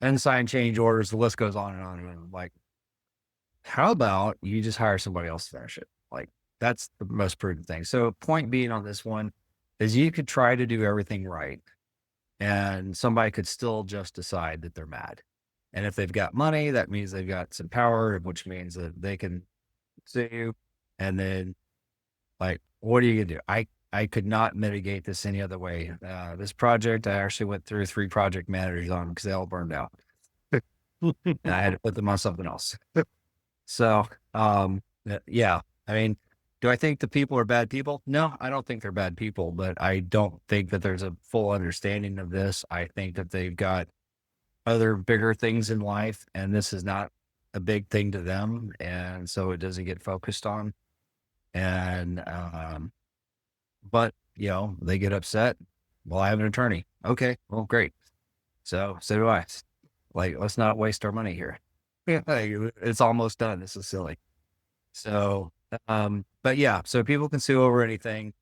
unsigned change orders. The list goes on and on and on. Like, how about you just hire somebody else to finish it? Like, that's the most prudent thing. So point being on this one is you could try to do everything right, and somebody could still just decide that they're mad. And if they've got money, that means they've got some power, which means that they can sue you. And then, like, what are you gonna do? I could not mitigate this any other way. This project, I actually went through 3 project managers on because they all burned out. And I had to put them on something else. So, yeah, I mean, do I think the people are bad people? No, I don't think they're bad people, but I don't think that there's a full understanding of this. I think that they've got other bigger things in life, and this is not a big thing to them. And so it doesn't get focused on. And, but they get upset. Well, I have an attorney. Okay, well, great. So do I. Like, let's not waste our money here. Yeah, it's almost done. This is silly. So, but yeah, so people can sue over anything.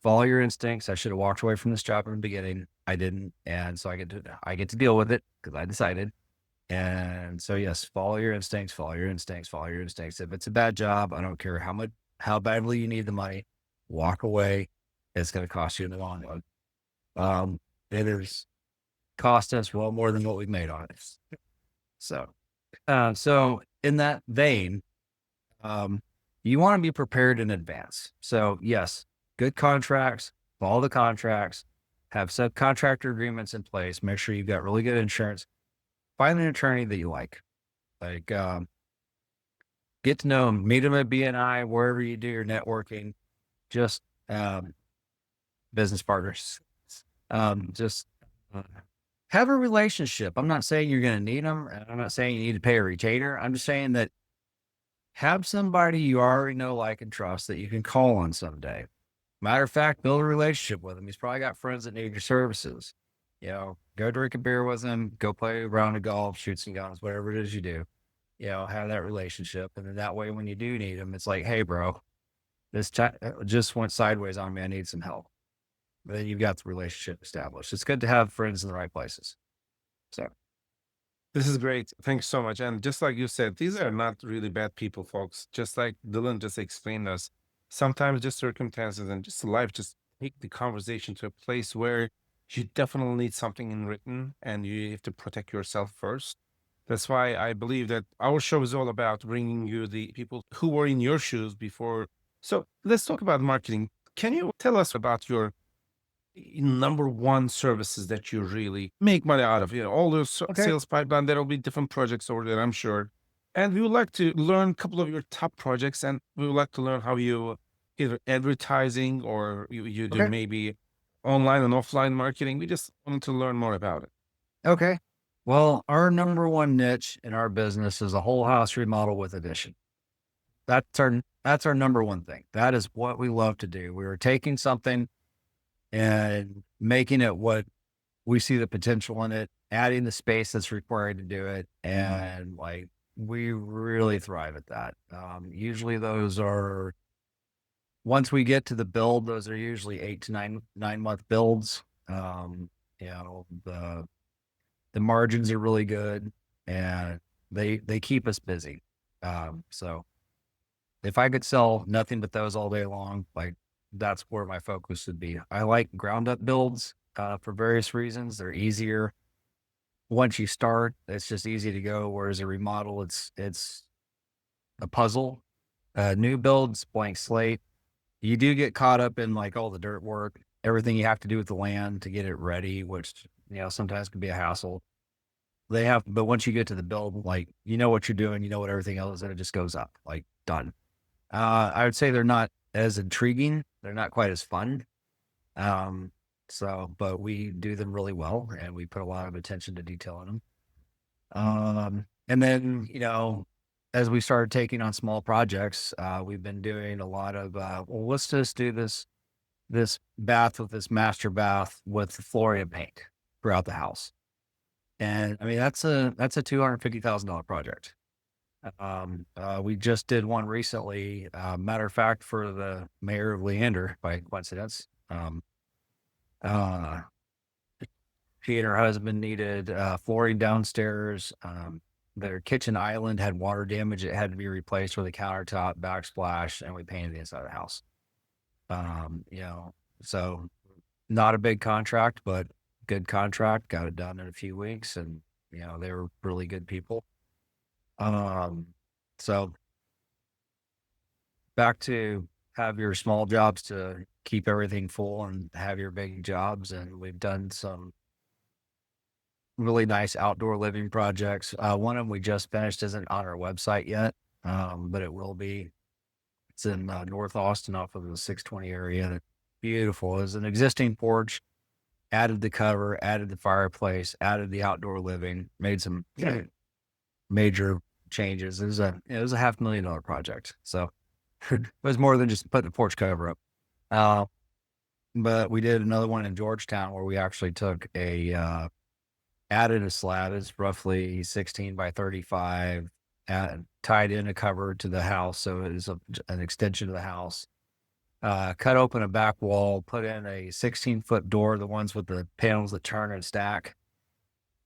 Follow your instincts. I should have walked away from this job in the beginning. I didn't. And so I get to deal with it because I decided. And so, yes, follow your instincts, follow your instincts, follow your instincts. If it's a bad job, I don't care how badly you need the money, walk away. it's going to cost you in the long run. It has cost us well more than what we've made on it. So in that vein, you want to be prepared in advance. So yes, good contracts, follow the contracts, have subcontractor agreements in place, make sure you've got really good insurance, find an attorney that you like, get to know them, meet them at BNI, wherever you do your networking, just, business partners, just have a relationship. I'm not saying you're going to need them. And I'm not saying you need to pay a retainer. I'm just saying that have somebody you already know, like, and trust that you can call on someday. Matter of fact, build a relationship with him. He's probably got friends that need your services. Go drink a beer with him, go play a round of golf, shoot some guns, whatever it is you do. Have that relationship. And then that way, when you do need him, it's like, hey, bro, this just went sideways on me. I need some help. But then you've got the relationship established. It's good to have friends in the right places. So This is great. Thanks so much. And just like you said, these are not really bad people, folks. Just like Dylan just explained us, sometimes just circumstances and just life just take the conversation to a place where you definitely need something in written and you have to protect yourself first. That's why I believe that our show is all about bringing you the people who were in your shoes before. So let's talk about marketing. Can you tell us about your number one services that you really make money out of? All those okay, sales pipeline, there'll be different projects over there, I'm sure. And we would like to learn a couple of your top projects, and we would like to learn how you either advertising or you do okay, maybe online and offline marketing. We just wanted to learn more about it. okay. Well, our number one niche in our business is a whole house remodel with addition. That's our number one thing. That is what we love to do. We are taking something and making it what we see the potential in it, adding the space that's required to do it. And we really thrive at that. Usually those are, once we get to the build, those are usually 8 to 9 month builds. The margins are really good and they keep us busy. So if I could sell nothing but those all day long, that's where my focus would be. I like ground up builds, for various reasons. They're easier. Once you start, it's just easy to go. Whereas a remodel, it's a puzzle. New builds, blank slate. You do get caught up in all the dirt work, everything you have to do with the land to get it ready, which, sometimes can be a hassle. But once you get to the build, you know what you're doing, you know what everything else is, and it just goes up, done. I would say they're not as intriguing. They're not quite as fun. But we do them really well and we put a lot of attention to detail in them. And then, as we started taking on small projects, we've been doing a lot of, let's just do this bath with this master bath with flooring and paint throughout the house. And I mean, that's a $250,000 project. We just did one recently, matter of fact, for the mayor of Leander by coincidence. She and her husband needed, flooring downstairs. Their kitchen island had water damage. It had to be replaced with a countertop backsplash, and we painted the inside of the house. So not a big contract, but good contract, got it done in a few weeks, and, they were really good people. So back to have your small jobs to keep everything full and have your big jobs. And we've done some really nice outdoor living projects. One of them we just finished isn't on our website yet, but it will be. It's in North Austin off of the 620 area. Beautiful. It's an existing porch, added the cover, added the fireplace, added the outdoor living, made some major changes. It was a $500,000 project. So it was more than just putting the porch cover up. But we did another one in Georgetown where we actually took added a slab. It's roughly 16 by 35, tied in a cover to the house. So it is an extension of the house. Cut open a back wall, put in a 16-foot door, the ones with the panels that turn and stack.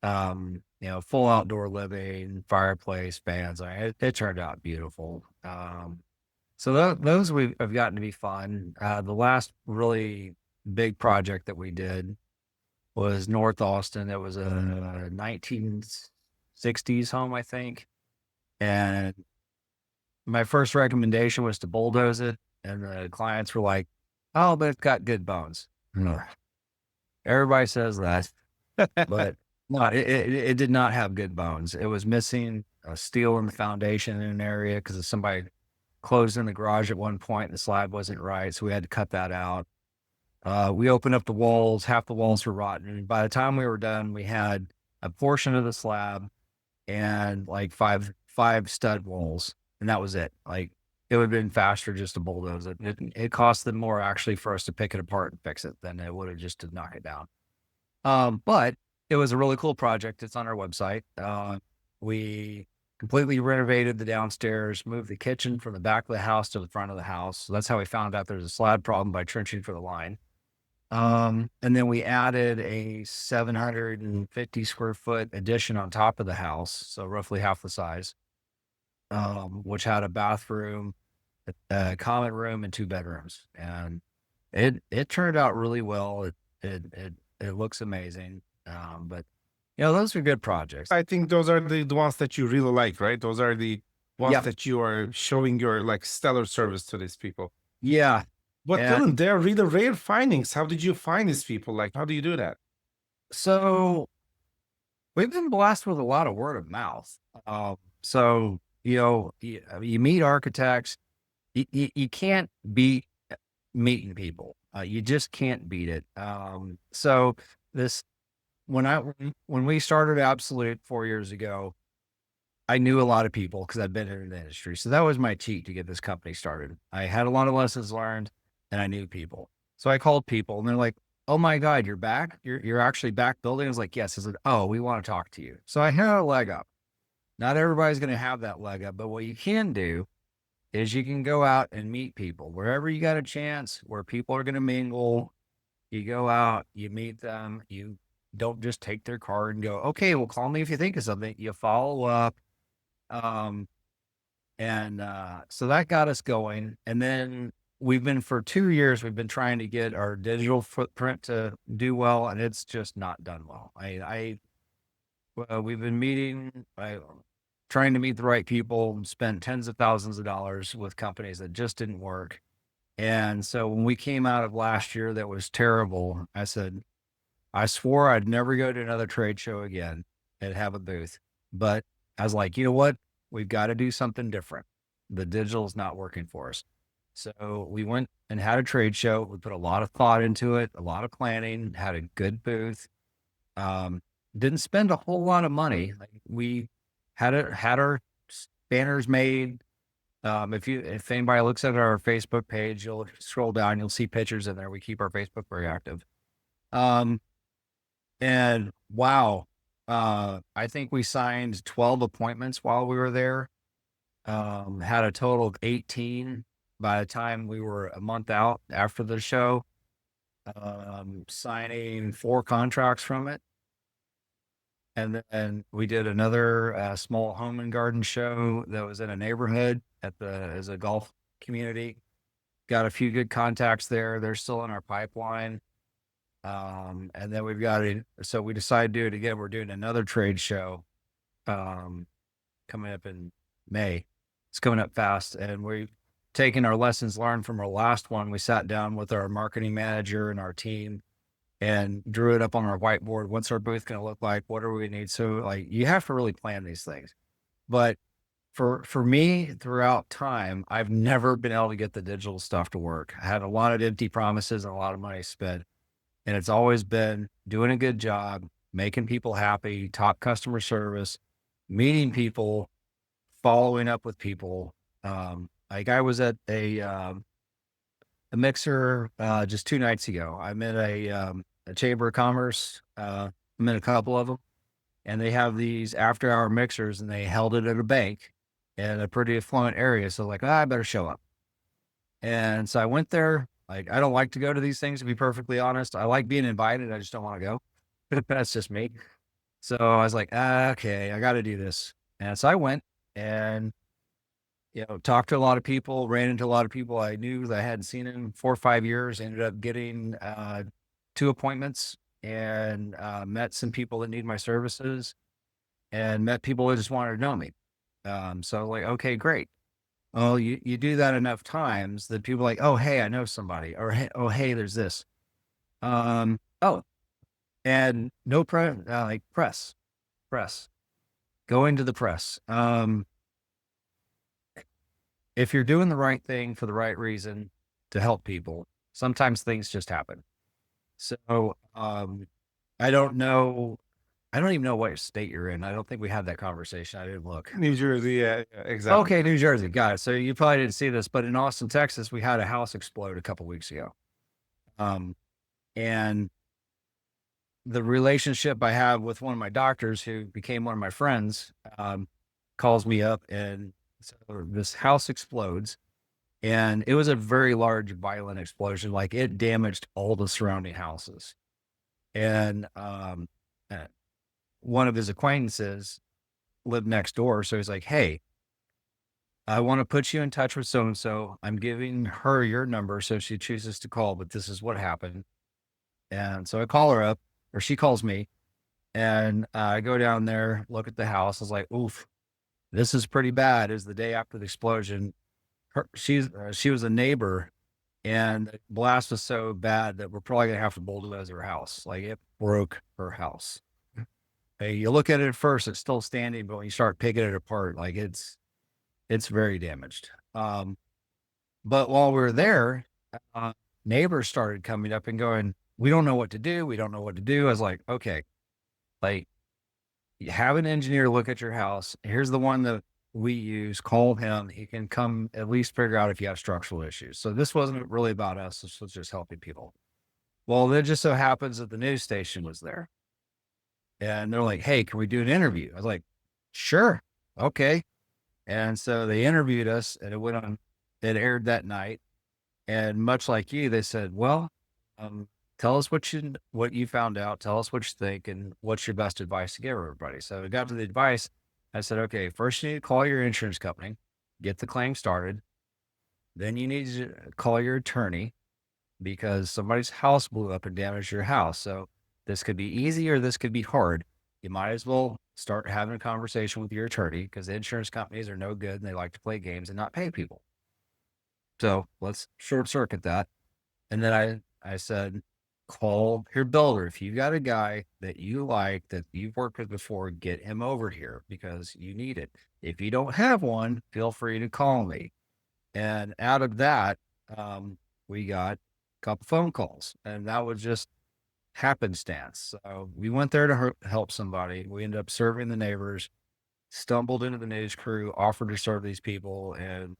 Full outdoor living, fireplace, fans. It turned out beautiful. So those have gotten to be fun. The last really big project that we did was North Austin. It was a 1960s home, I think. And my first recommendation was to bulldoze it. And the clients were like, oh, but it's got good bones. Ugh. Everybody says that, but no, it did not have good bones. It was missing a steel in the foundation in an area because somebody closed in the garage at one point and the slab wasn't right. So we had to cut that out. We opened up the walls, half the walls were rotten. And by the time we were done, we had a portion of the slab and like five stud walls. And that was it. Like it would have been faster just to bulldoze it. It cost them more actually for us to pick it apart and fix it than it would have just to knock it down. But it was a really cool project. It's on our website. We completely renovated the downstairs, moved the kitchen from the back of the house to the front of the house. So that's how we found out there's a slab problem, by trenching for the line. And then we added a 750 square foot addition on top of the house. So roughly half the size, which had a bathroom, a common room, and 2 bedrooms. And it turned out really well. It looks amazing. But those are good projects. I think those are the ones that you really like, right? Those are the ones Yeah. that you are showing your like stellar service to these people. Yeah. But And- Dylan, they're really rare findings. How did you find these people? Like, how do you do that? So we've been blessed with a lot of word of mouth. So, you meet architects, you can't beat meeting people. You just can't beat it. So when we started Absolute 4 years ago, I knew a lot of people because I'd been in the industry. So that was my cheat to get this company started. I had a lot of lessons learned and I knew people. So I called people and they're like, oh my God, you're back? You're actually back building? I was like, yes. I said, oh, we want to talk to you. So I had a leg up. Not everybody's going to have that leg up, but what you can do is you can go out and meet people wherever you got a chance, where people are going to mingle. You go out, you meet them. You don't just take their card and go, okay, well, call me if you think of something. You follow up. So that got us going. And then for 2 years, we've been trying to get our digital footprint to do well, and it's just not done well. We've been meeting, trying to meet the right people, and spent tens of thousands of dollars with companies that just didn't work. And so when we came out of last year, that was terrible. I said, I swore I'd never go to another trade show again and have a booth. But I was like, you know what? We've got to do something different. The digital is not working for us. So we went and had a trade show. We put a lot of thought into it, a lot of planning, had a good booth. Didn't spend a whole lot of money. Like we had our banners made. If anybody looks at our Facebook page, you'll scroll down, you'll see pictures in there. We keep our Facebook very active. And wow, I think we signed 12 appointments while we were there. Had a total of 18 by the time we were a month out after the show. Signing 4 contracts from it. And then we did another small home and garden show that was in a neighborhood as a golf community. Got a few good contacts there. They're still in our pipeline. And then so we decided to do it again. We're doing another trade show, coming up in May. It's coming up fast. And we've taken our lessons learned from our last one. We sat down with our marketing manager and our team and drew it up on our whiteboard. What's our booth going to look like? What do we need? So like, you have to really plan these things. But for me, throughout time, I've never been able to get the digital stuff to work. I had a lot of empty promises and a lot of money spent. And it's always been doing a good job, making people happy, top customer service, meeting people, following up with people. Like I was at a mixer just 2 nights ago. I'm in a chamber of commerce. I'm in a couple of them, and they have these after-hour mixers, and they held it at a bank in a pretty affluent area. So like, I better show up. And so I went there. Like, I don't like to go to these things, to be perfectly honest. I like being invited. I just don't want to go. That's just me. So I was like, okay, I got to do this. And so I went, and talked to a lot of people, ran into a lot of people I knew that I hadn't seen in 4 or 5 years, ended up getting 2 appointments and met some people that need my services and met people that just wanted to know me. So like, okay, great. Well, you do that enough times that people are like, oh, hey, I know somebody, or hey, oh, hey, there's this. Oh, and no press, like press, going to the press. If you're doing the right thing for the right reason to help people, sometimes things just happen. So, I don't know. I don't even know what state you're in. I don't think we had that conversation. I didn't look. New Jersey, yeah, exactly. Okay, New Jersey. Got it. So you probably didn't see this, but in Austin, Texas, we had a house explode a couple weeks ago. And the relationship I have with one of my doctors who became one of my friends, calls me up, and so this house explodes, and it was a very large, violent explosion. Like, it damaged all the surrounding houses. And, one of his acquaintances lived next door. So he's like, hey, I want to put you in touch with so-and-so. I'm giving her your number so she chooses to call, but this is what happened. And so I call her up, or she calls me, and I go down there, look at the house. I was like, oof, this is pretty bad. It was the day after the explosion. She was a neighbor, and the blast was so bad that we're probably going to have to bulldoze her house. Like, it broke her house. Hey, you look at it at first, it's still standing, but when you start picking it apart, like, it's very damaged. But while we were there, neighbors started coming up and going, we don't know what to do. We don't know what to do. I was like, okay, like, you have an engineer look at your house. Here's the one that we use. Call him. He can come at least figure out if you have structural issues. So this wasn't really about us. This was just helping people. Well, it just so happens that the news station was there. And they're like, hey, can we do an interview? I was like, sure. Okay. And so they interviewed us, and it aired that night. And much like you, they said, well, tell us what you found out. Tell us what you think, and what's your best advice to give everybody. So I got to the advice. I said, okay, first you need to call your insurance company, get the claim started. Then you need to call your attorney, because somebody's house blew up and damaged your house. So this could be easy or this could be hard. You might as well start having a conversation with your attorney, because the insurance companies are no good and they like to play games and not pay people. So let's short circuit that. And then I said, call your builder. If you got a guy that you like, that you've worked with before, get him over here because you need it. If you don't have one, feel free to call me. And out of that, we got a couple phone calls, and that was just happenstance. So we went there to help somebody. We ended up serving the neighbors, stumbled into the news crew, offered to serve these people, and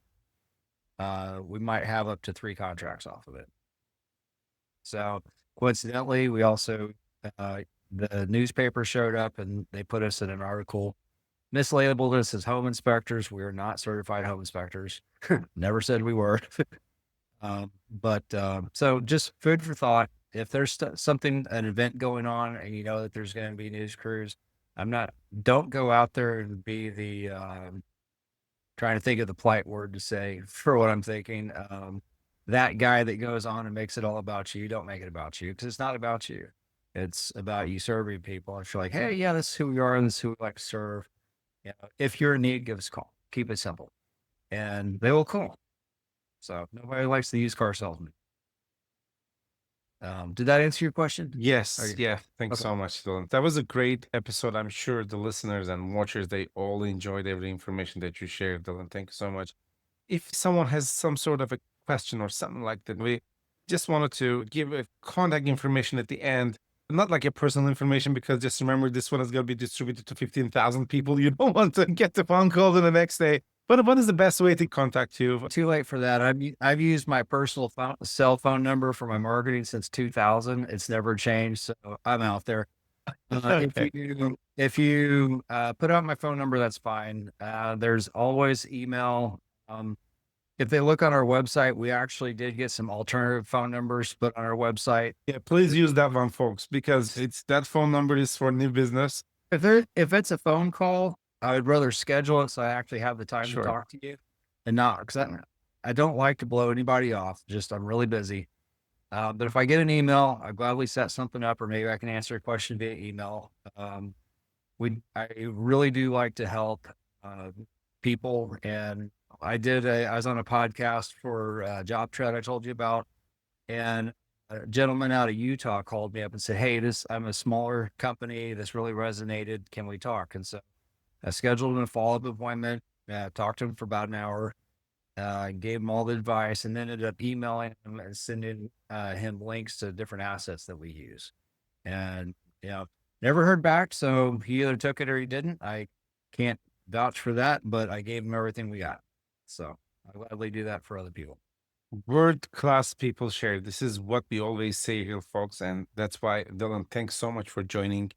we might have up to 3 contracts off of it. So coincidentally, we also, the newspaper showed up and they put us in an article, mislabeled us as home inspectors. We are not certified home inspectors. Never said we were. So just food for thought. If there's an event going on and you know that there's going to be news crews, don't go out there and be the, trying to think of the polite word to say for what I'm thinking. That guy that goes on and makes it all about you, don't make it about you, because it's not about you. It's about you serving people. If you're like, hey, yeah, this is who we are, and this is who we like to serve. If you're in need, give us a call. Keep it simple. And they will call. So nobody likes the used car salesman. Did that answer your question? Yes. Yeah. Thanks so much, Dylan. That was a great episode. I'm sure the listeners and watchers, they all enjoyed every information that you shared, Dylan. Thank you so much. If someone has some sort of a question or something like that, we just wanted to give a contact information at the end, not like a personal information, because just remember, this one is going to be distributed to 15,000 people. You don't want to get the phone call the next day. But what is the best way to contact you? Too late for that. I've used my personal cell phone number for my marketing since 2000. It's never changed. So I'm out there. If you put out my phone number, that's fine. There's always email. If they look on our website, we actually did get some alternative phone numbers put on our website. Yeah, please use that one, folks, because that phone number is for new business. If it's a phone call, I would rather schedule it so I actually have the time to talk to you. and not because I don't like to blow anybody off. Just I'm really busy. But if I get an email, I gladly set something up, or maybe I can answer a question via email. I really do like to help people, and I was on a podcast for Job Tread I told you about, and a gentleman out of Utah called me up and said, "Hey, I'm a smaller company. This really resonated. Can we talk?" And so I scheduled a follow-up appointment. Talked to him for about an hour. Gave him all the advice, and then ended up emailing him and sending him links to different assets that we use. And never heard back. So he either took it or he didn't. I can't vouch for that, but I gave him everything we got. So I gladly do that for other people. World-class people share. This is what we always say here, folks. And that's why, Dylan, thanks so much for joining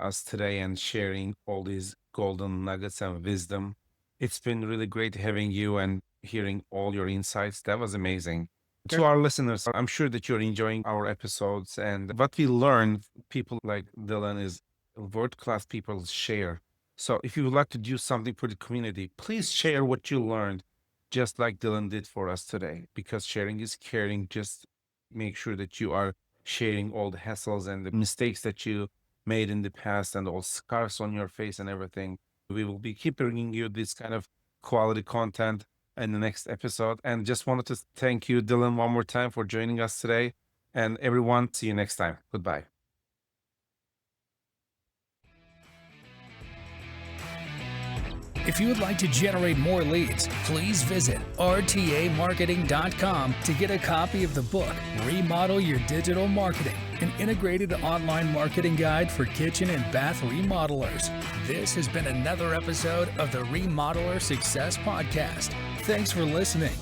us today and sharing all these golden nuggets and wisdom. It's been really great having you and hearing all your insights. That was amazing. To our listeners, I'm sure that you're enjoying our episodes. And what we learn, people like Dylan, is world-class people share. So if you would like to do something for the community, please share what you learned, just like Dylan did for us today, because sharing is caring. Just make sure that you are sharing all the hassles and the mistakes that you made in the past and all scars on your face and everything. We will keep bringing you this kind of quality content in the next episode. And just wanted to thank you, Dylan, one more time for joining us today. And everyone, see you next time. Goodbye. If you would like to generate more leads, please visit rtamarketing.com to get a copy of the book, Remodel Your Digital Marketing, an integrated online marketing guide for kitchen and bath remodelers. This has been another episode of the Remodeler Success Podcast. Thanks for listening.